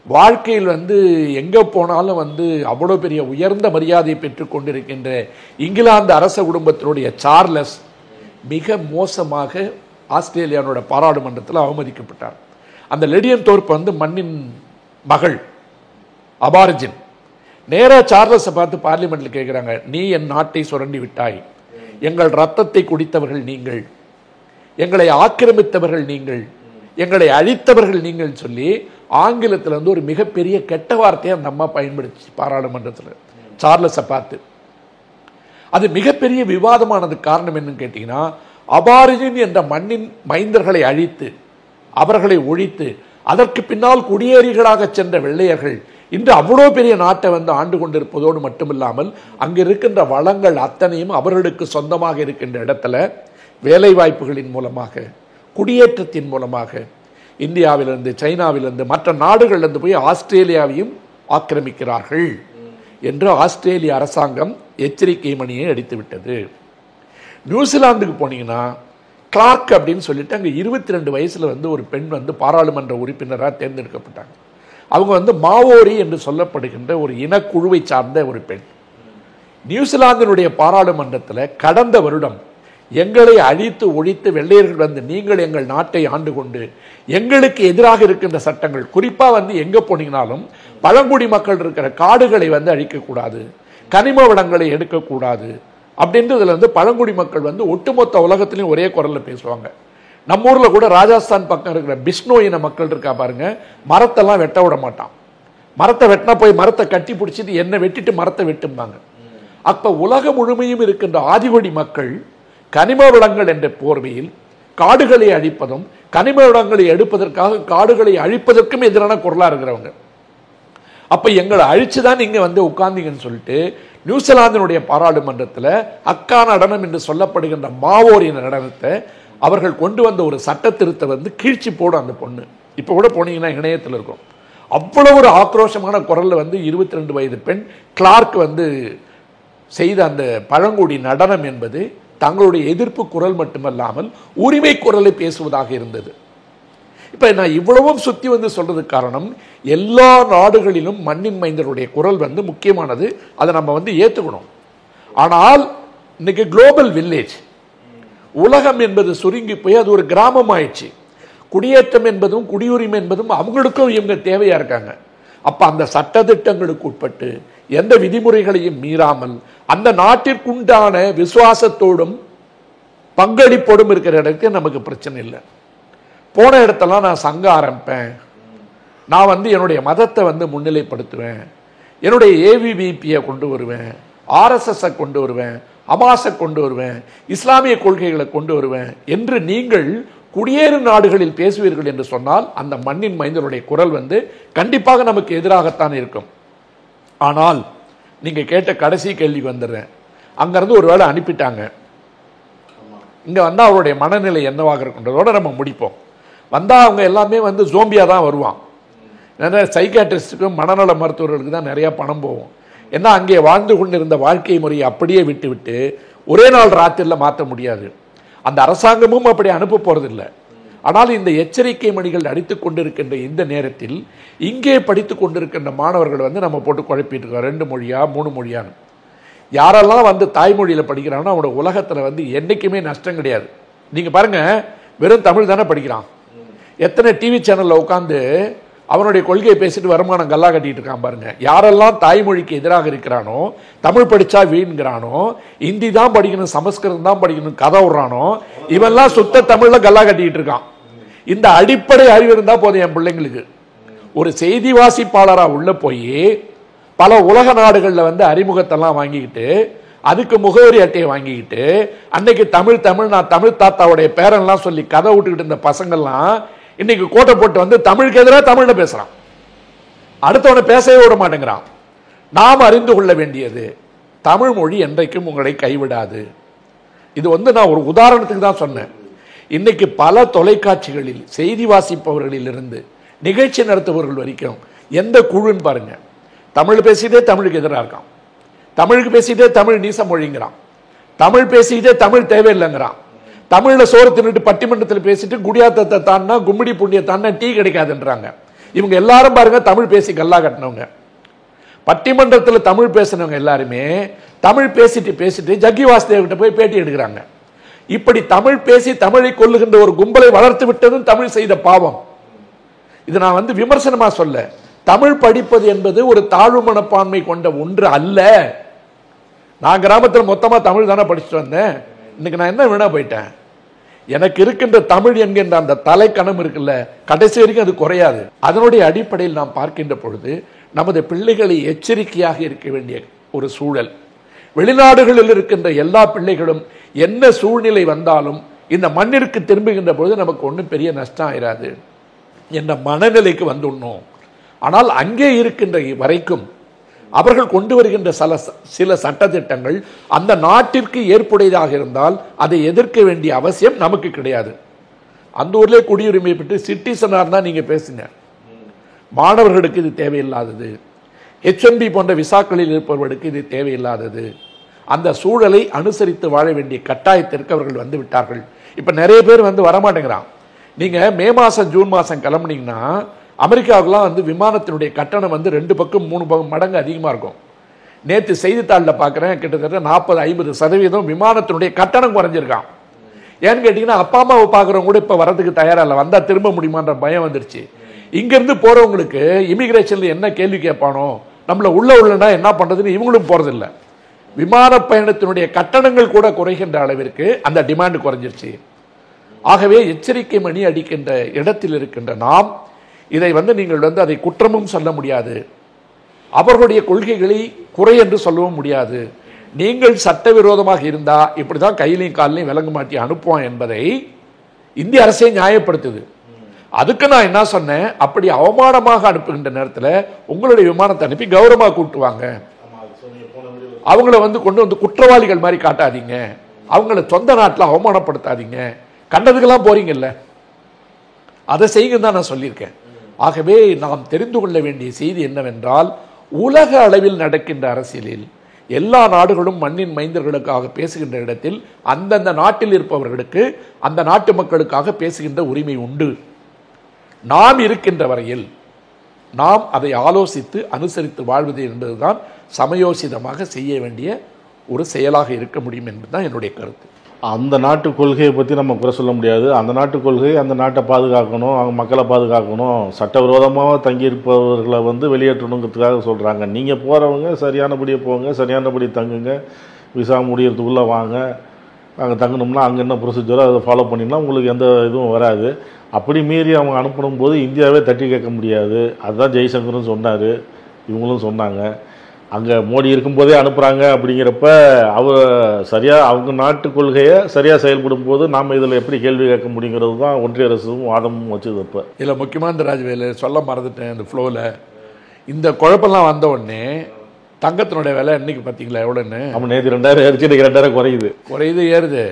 வாழ்க்கையில் வந்து எங்கே போனாலும் வந்து அவ்வளோ பெரிய உயர்ந்த மரியாதையை பெற்றுக் கொண்டிருக்கின்ற இங்கிலாந்து அரச குடும்பத்தினுடைய சார்லஸ் மிக மோசமாக ஆஸ்திரேலியானோட பாராளுமன்றத்தில் அவமதிக்கப்பட்டார். அந்த லிடியன் தோர்ப் வந்து மண்ணின் மகள், அபாரிஜின். நேராக சார்லஸை பார்த்து பார்லிமெண்ட்டில் கேட்குறாங்க, நீ என் நாட்டை சுரண்டி விட்டாய், எங்கள் ரத்தத்தை குடித்தவர்கள் நீங்கள், எங்களை ஆக்கிரமித்தவர்கள் நீங்கள், எங்களை அழித்தவர்கள் நீங்கள் சொல்லி ஆங்கிலத்தில் வந்து ஒரு மிகப்பெரிய கெட்ட வார்த்தையை அந்த அம்மா பயன்படுத்தி பாராளுமன்றத்தில் சார்லஸை பார்த்து. அது மிகப்பெரிய விவாதமானது. காரணம் என்னன்னு கேட்டீங்கன்னா, அபாரிஜின் என்ற மண்ணின் மைந்தர்களை அழித்து அவர்களை ஒழித்து அதற்கு பின்னால் குடியேறிகளாக சென்ற வெள்ளையர்கள் இன்று அவ்வளோ பெரிய நாட்டை வந்து ஆண்டு கொண்டிருப்பதோடு மட்டுமில்லாமல் அங்கு இருக்கின்ற வளங்கள் அத்தனையும் அவர்களுக்கு சொந்தமாக இருக்கின்ற இடத்துல வேலை வாய்ப்புகளின் மூலமாக, குடியேற்றத்தின் மூலமாக இந்தியாவிலிருந்து, சைனாவிலிருந்து, மற்ற நாடுகளிலிருந்து போய் ஆஸ்திரேலியாவையும் ஆக்கிரமிக்கிறார்கள் என்று ஆஸ்திரேலிய அரசாங்கம் எச்சரிக்கை மணியை அடித்துவிட்டது. நியூசிலாந்துக்கு போனீங்கன்னா கிளார்க் அப்படின்னு சொல்லிட்டு அங்கே 22 வயசில் வந்து ஒரு பெண் வந்து பாராளுமன்ற உறுப்பினராக தேர்ந்தெடுக்கப்பட்டாங்க. அவங்க வந்து மாவோரி என்று சொல்லப்படுகின்ற ஒரு இனக்குழுவை சார்ந்த ஒரு பெண். நியூசிலாந்தினுடைய பாராளுமன்றத்தில் கடந்த வருடம் எங்களை அழித்து ஒழித்து வெள்ளையர்கள் வந்து நீங்கள் எங்கள் நாட்டை ஆண்டு கொண்டு எங்களுக்கு எதிராக இருக்கின்ற சட்டங்கள், குறிப்பாக வந்து எங்கே போனீங்கனாலும் பழங்குடி மக்கள் இருக்கிற காடுகளை வந்து அழிக்கக்கூடாது, கனிம வளங்களை எடுக்கக்கூடாது அப்படின்றதுல வந்து பழங்குடி மக்கள் வந்து ஒட்டுமொத்த உலகத்திலையும் ஒரே குரலில் பேசுவாங்க. நம்ம ஊரில் கூட ராஜஸ்தான் பக்கம் இருக்கிற பிஷ்ணோ இன மக்கள் இருக்கா பாருங்க, மரத்தெல்லாம் வெட்ட விட மாட்டான். மரத்தை வெட்டினா போய் மரத்தை கட்டி பிடிச்சிட்டு என்ன வெட்டிட்டு மரத்தை வெட்டும்பாங்க. அப்போ உலகம் முழுமையும் இருக்கின்ற ஆதிவடி மக்கள் கனிம வளங்கள் என்ற போர்வையில் காடுகளை அழிப்பதும் கனிம வளங்களை எடுப்பதற்காக காடுகளை அழிப்பதற்கும் எதிரான குரலாக இருக்கிறவங்க. அப்போ எங்களை அழிச்சுதான் நீங்க வந்து உட்கார்ந்தீங்கன்னு சொல்லிட்டு நியூசிலாந்தினுடைய பாராளுமன்றத்தில் அக்கா நடனம் என்று சொல்லப்படுகின்ற மாவோரின் நடனத்தை அவர்கள் கொண்டு வந்த ஒரு சட்ட திருத்த வந்து கீழ்ச்சி போடும் அந்த பொண்ணு. இப்போ கூட போனீங்கன்னா இணையத்தில் இருக்கும். அவ்வளவு ஒரு ஆக்ரோஷமான குரல்ல வந்து 22 வயது பெண் கிளார்க் வந்து செய்த அந்த பழங்குடி நடனம் என்பது தங்களுடைய எதிர்ப்பு குரல் மட்டுமல்லாமல் உரிமை குரலை பேசுவதாக இருந்தது. இப்போ நான் இவ்வளவும் சுற்றி வந்து சொல்றதுக்கு காரணம், எல்லா நாடுகளிலும் மண்ணின் மைந்தருடைய குரல் வந்து முக்கியமானது, அதை நம்ம வந்து ஏற்றுக்கணும். ஆனால் இன்னைக்கு குளோபல் வில்லேஜ் உலகம் என்பது சுருங்கி போய் அது ஒரு கிராமம் ஆயிடுச்சு. குடியேற்றம் என்பதும் குடியுரிமை என்பதும் அவங்களுக்கும் இவங்க தேவையா இருக்காங்க. அப்ப அந்த சட்டத்திட்டங்களுக்கு உட்பட்டு எந்த விதிமுறைகளையும் மீறாமல் அந்த நாட்டிற்குண்டான விசுவாசத்தோடும் பங்களிப்போடும் இருக்கிற இடத்துக்கு நமக்கு பிரச்சனை இல்லை. போன இடத்தெல்லாம் நான் சங்கம் ஆரம்பிப்பேன், நான் வந்து என்னுடைய மதத்தை வந்து முன்னிலைப்படுத்துவேன், என்னுடைய ஏவிவிபியை கொண்டு வருவேன், ஆர்எஸ்எஸ் கொண்டு வருவேன், ஹமாஸை கொண்டு வருவேன், இஸ்லாமிய கொள்கைகளை கொண்டு வருவேன் என்று நீங்கள் குடியேறும் நாடுகளில் பேசுவீர்கள் என்று சொன்னால் அந்த மண்ணின் மைந்தருடைய குரல் வந்து கண்டிப்பாக நமக்கு எதிராகத்தான் இருக்கும். ஆனால் நீங்க கேட்ட கடைசி கேள்விக்கு வந்துடுறேன். அங்கிருந்து ஒரு வேளை அனுப்பிட்டாங்க, இங்க வந்தா அவருடைய மனநிலை என்னவாக இருக்குன்றதோட நம்ம முடிப்போம். வந்தா அவங்க எல்லாமே வந்து ஜோம்பியா தான் வருவான். நிறைய சைக்காட்ரிஸ்டுக்கும் மனநல மருத்துவர்களுக்கு தான் நிறைய பணம் போகும். ஏன்னா அங்கே வாழ்ந்து கொண்டிருந்த வாழ்க்கை முறையை அப்படியே விட்டு விட்டு ஒரே நாள் ராத்திரியில் மாற்ற முடியாது. அந்த அரசாங்கமும் அப்படி அனுப்ப போறதில்லை. ஆனால் இந்த எச்சரிக்கை மணிகள் அடித்துக் கொண்டிருக்கின்ற இந்த நேரத்தில் இங்கே படித்துக் கொண்டிருக்கின்ற மாணவர்கள் வந்து நம்ம போட்டு குழப்பிட்டு இருக்கோம், 2 மொழியா 3 மொழியான்னு. யாரெல்லாம் வந்து தாய்மொழியில் படிக்கிறானோ அவனோட உலகத்தில் வந்து என்றைக்குமே நஷ்டம் கிடையாது. நீங்க பாருங்க, வெறும் தமிழ் தானே படிக்கிறான். எத்தனை டிவி சேனல்ல உட்காந்து அவனுடைய கொள்கையை பேசிட்டு வருமானம் கல்லா கட்டிட்டு இருக்கான் பாருங்க. யாரெல்லாம் தாய்மொழிக்கு எதிராக இருக்கிறானோ, தமிழ் படிச்சா வீண்கிறானோ, இந்தி தான் படிக்கணும், சமஸ்கிருதம் தான் படிக்கணும் கதை விடுறானோ, இவெல்லாம் சுத்த தமிழ்ல கல்லா கட்டிட்டு இருக்கான். இந்த அடிப்படை அறிவு இருந்தா போதும் என் பிள்ளைங்களுக்கு. ஒரு செய்தி வாசிப்பாளரா உள்ள போய் பல உலக நாடுகள்ல வந்து அறிமுகத்தெல்லாம் வாங்கிக்கிட்டு அதுக்கு முகவரி அட்டையை வாங்கிக்கிட்டு அன்னைக்கு தமிழ் தமிழ் நான் தமிழ் தாத்தாவுடைய பேரெல்லாம் சொல்லி கதை விட்டுக்கிட்டு இருந்த பசங்கள்லாம் இன்னைக்கு கோட்டை போட்டு வந்து தமிழுக்கு எதிராக தமிழ்ல பேசுறான். அடுத்தவனை பேசவே விட மாட்டேங்கிறான். நாம் அறிந்து கொள்ள வேண்டியது தமிழ் மொழி என்றைக்கும் உங்களை கைவிடாது. இது வந்து நான் ஒரு உதாரணத்துக்கு தான் சொன்னேன். இன்னைக்கு பல தொலைக்காட்சிகளில் செய்தி வாசிப்பவர்களில் இருந்து நிகழ்ச்சி நடத்துபவர்கள் வரைக்கும் எந்த குழுன்னு பாருங்க, தமிழ் பேசிட்டே தமிழுக்கு எதிராக இருக்கான், தமிழுக்கு பேசிட்டே தமிழ் நீச மொழிங்கிறான், தமிழ் பேசிக்கிட்டே தமிழ் தேவையில்லைங்கிறான், தமிழ்ல சோறு தின்னுட்டு பட்டிமன்றத்தில் பேசிட்டு குடியாத்தத்தை தாண்டா கும்மிடி புண்ணிய தாண்டா டீ கிடைக்காதுன்றாங்க. இவங்க எல்லாரும் பாருங்க தமிழ் பேசி கல்லா கட்டினவங்க. பட்டிமன்றத்தில் தமிழ் பேசினவங்க எல்லாருமே தமிழ் பேசிட்டு ஜக்கி வாசுதேவ் கிட்ட போய் பேட்டி எடுக்கிறாங்க. இப்படி தமிழ் பேசி தமிழை கொல்லுகின்ற ஒரு கும்பலை வளர்த்து விட்டதும் தமிழ் செய்த பாவம். இது நான் வந்து விமர்சனமா சொல்ல, தமிழ் படிப்பது என்பது ஒரு தாழ்வு மனப்பான்மை கொண்ட ஒன்று அல்ல. நான் கிராமத்தில் மொத்தமா தமிழ் தானே படிச்சுட்டு வந்தேன். இன்னைக்கு நான் என்ன வேணா போயிட்டேன். எனக்கு இருக்கின்ற தமிழ் என்கின்ற அந்த தலைக்கணம் இருக்குல்ல, கடைசி வரைக்கும் அது குறையாது. அதனுடைய அடிப்படையில் நாம் பார்க்கின்ற பொழுது நமது பிள்ளைகளை எச்சரிக்கையாக இருக்க வேண்டிய ஒரு சூழல். வெளிநாடுகளில் இருக்கின்ற எல்லா பிள்ளைகளும் என்ன சூழ்நிலை வந்தாலும் இந்த மண்ணிற்கு திரும்புகின்ற பொழுது நமக்கு ஒன்றும் பெரிய நஷ்டம் ஆயிராது என்ற மனநிலைக்கு வந்துடணும். ஆனால் அங்கே இருக்கின்ற வரைக்கும் அவர்கள் கொண்டு வருகின்ற சில சட்டத்திட்டங்கள் அந்த நாட்டிற்கு ஏற்புடையதாக இருந்தால் அதை எதிர்க்க வேண்டிய அவசியம் நமக்கு கிடையாது. அந்த ஊர்லேயே குடியுரிமை பெற்று சிட்டிசனாக இருந்தால் நீங்கள் பேசுங்க. மாணவர்களுக்கு இது தேவையில்லாதது, H1B போன்ற விசாக்களில் இருப்பவர்களுக்கு இது தேவையில்லாதது. அந்த சூழலை அனுசரித்து வாழ வேண்டிய கட்டாயத்திற்கு அவர்கள் வந்து விட்டார்கள். இப்போ நிறைய பேர் வந்து வரமாட்டேங்கிறான். நீங்கள் மே மாதம் ஜூன் மாதம் கிளம்புனீங்கன்னா அமெரிக்காவுக்குலாம் வந்து விமானத்தினுடைய கட்டணம் வந்து 2 பக்கம் 3 மடங்கு அதிகமாக இருக்கும். நேற்று செய்தித்தாளில் பார்க்குறேன், கிட்டத்தட்ட 40-50% விமானத்தினுடைய கட்டணம் குறைஞ்சிருக்கான். ஏன்னு கேட்டிங்கன்னா அப்பா அம்மாவை பார்க்குறவங்க கூட இப்போ வரதுக்கு தயாராக இல்லை, வந்தால் திரும்ப முடியுமான்ற பயம் வந்துருச்சு. இங்கேருந்து போகிறவங்களுக்கு இமிகிரேஷனில் என்ன கேள்வி கேட்பானோ, நம்மளை உள்ளனா என்ன பண்ணுறதுன்னு இவங்களும் போகிறதில்ல. விமான பயணத்தினுடைய கட்டணங்கள் கூட குறைகின்ற அளவிற்கு அந்த டிமாண்டு குறைஞ்சிருச்சு. ஆகவே எச்சரிக்கை மணி அடிக்கின்ற இடத்தில் இருக்கின்ற நாம் இதை வந்து நீங்கள் வந்து அதை குற்றமும் சொல்ல முடியாது, அவர்களுடைய கொள்கைகளை குறை என்று சொல்லவும் முடியாது. நீங்கள் சட்டவிரோதமாக இருந்தால் இப்படி தான் கையிலையும் காலையும் விலங்கு மாட்டி அனுப்புவோம் என்பதை இந்திய அரசே நியாயப்படுத்துது. அதுக்கு நான் என்ன சொன்னேன், அப்படி அவமானமாக அனுப்புகின்ற நேரத்தில் உங்களுடைய விமானத்தை அனுப்பி கௌரவமாக கூட்டுவாங்க. அவங்கள வந்து கொண்டு வந்து குற்றவாளிகள் மாதிரி காட்டாதீங்க, அவங்கள சொந்த நாட்டில் அவமானப்படுத்தாதீங்க. கண்டதுக்கெல்லாம் போறீங்கல்ல, அதை செய்யுங்க தான் நான் சொல்லியிருக்கேன். ஆகவே நாம் தெரிந்து கொள்ள வேண்டிய செய்தி என்னவென்றால், உலக அளவில் நடக்கின்ற அரசியலில் எல்லா நாடுகளும் மண்ணின் மைந்தர்களுக்காக பேசுகின்ற இடத்தில் அந்தந்த நாட்டில் இருப்பவர்களுக்கு அந்த நாட்டு மக்களுக்காக பேசுகின்ற உரிமை உண்டு. நாம் இருக்கின்ற வரையில் நாம் அதை ஆலோசித்து அனுசரித்து வாழ்வது என்பதுதான் சமயோசிதமாக செய்ய வேண்டிய ஒரு செயலாக இருக்க முடியும் என்பதுதான் என்னுடைய கருத்து. அந்த நாட்டு கொள்கையை பற்றி நம்ம குறை சொல்ல முடியாது. அந்த நாட்டு கொள்கை அந்த நாட்டை பாதுகாக்கணும், அவங்க மக்களை பாதுகாக்கணும், சட்டவிரோதமாக தங்கியிருப்பவர்களை வந்து வெளியேற்றணுங்கிறதுக்காக சொல்கிறாங்க. நீங்கள் போகிறவங்க சரியானபடியே போங்க, சரியானபடி தங்குங்க, விசா முடியறதுக்குள்ளே வாங்க, அங்கே தங்கணும்னா அங்கே என்ன ப்ரொசீஜரோ அதை ஃபாலோ பண்ணிங்கன்னா உங்களுக்கு எந்த இதுவும் வராது. அப்படி மீறி அவங்க அனுப்பணும் போது இந்தியாவே தட்டி கேட்க முடியாது. அதுதான் ஜெய்சங்கரும் சொன்னார், இவங்களும் சொன்னாங்க. அங்கே மோடி இருக்கும்போதே அனுப்புகிறாங்க. அப்படிங்கிறப்ப சரியாக அவங்க நாட்டு கொள்கையை சரியாக செயல்படும் போது நாம் இதில் எப்படி கேள்வி கேட்க முடியுங்கிறது தான் ஒன்றிய அரசும் வாதமும் வச்சுது. இப்போ இதில் முக்கியமான இந்த ராஜ்வேலு சொல்ல மறந்துட்டேன். இந்த ஃப்ளோவில் இந்த குழப்பெல்லாம் வந்த உடனே தங்கத்தினுடைய விலை இன்னைக்கு பார்த்தீங்களா எவ்வளோன்னு? நம்ம நேற்று 2000 ஏறிச்சு, இன்றைக்கி 2000 குறையுது ஏறுது.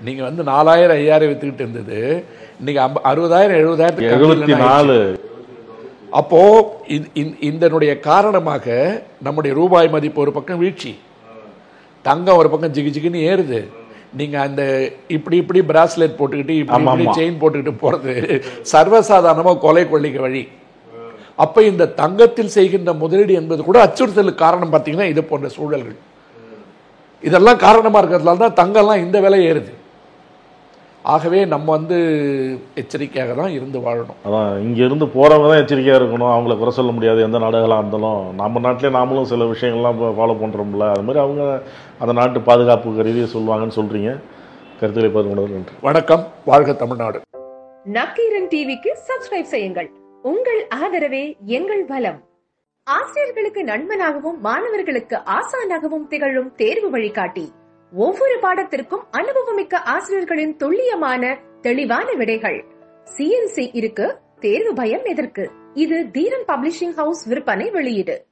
நீங்கள் வந்து 4000 5000 விற்றுக்கிட்டு இருந்தது, இன்னைக்கு 60,000 70,000 74. அப்போ இதனுடைய காரணமாக நம்முடைய ரூபாய் மதிப்பு ஒரு பக்கம் வீழ்ச்சி, தங்கம் ஒரு பக்கம் ஜிகு ஜிகுன்னு ஏறுது. நீங்க அந்த இப்படி பிராஸ்லெட் போட்டுக்கிட்டு இப்படி செயின் போட்டுக்கிட்டு போறது சர்வசாதாரணமா கொலை கொள்ளைக்கு வழி. அப்ப இந்த தங்கத்தில் செய்கின்ற முதலீடு என்பது கூட அச்சுறுத்தலுக்கு காரணம் பார்த்தீங்கன்னா இது போன்ற சூழல்கள். இதெல்லாம் காரணமா இருக்கிறதுனால தான் தங்கம்லாம் இந்த விலை ஏறுது. ஆகவே நம்ம வந்து எச்சரிக்கையாக தான் இருந்து வாழணும். அதான் இங்கேருந்து போகிறவங்க தான் எச்சரிக்கையாக இருக்கணும். அவங்கள குறை சொல்ல முடியாது எந்த நாடுகளாக இருந்தாலும். நம்ம நாட்டிலே நாமளும் சில விஷயங்கள்லாம் ஃபாலோ பண்ணுறோம்ல, அது மாதிரி அவங்க அந்த நாட்டு பாதுகாப்பு கருதியை சொல்லுவாங்கன்னு சொல்கிறீங்க. கருத்துக்களை பகிர்ந்து கொண்டது நன்றி. வணக்கம். வாழ்க தமிழ்நாடு. நக்கீரன் டிவிக்கு சப்ஸ்கிரைப் செய்யுங்கள். உங்கள் ஆதரவே எங்கள் பலம். ஆசிரியர்களுக்கு நண்பனாகவும் மாணவர்களுக்கு ஆசானாகவும் திகழும் தேர்வு வழிகாட்டி. ஒவ்வொரு பாடத்திற்கும் அனுபவமிக்க ஆசிரியர்களின் துல்லியமான தெளிவான விடைகள். CNC இருக்கு, தேர்வு பயம் எதற்கு? இது தீரன் பப்ளிஷிங் ஹவுஸ் விற்பனை வெளியீடு.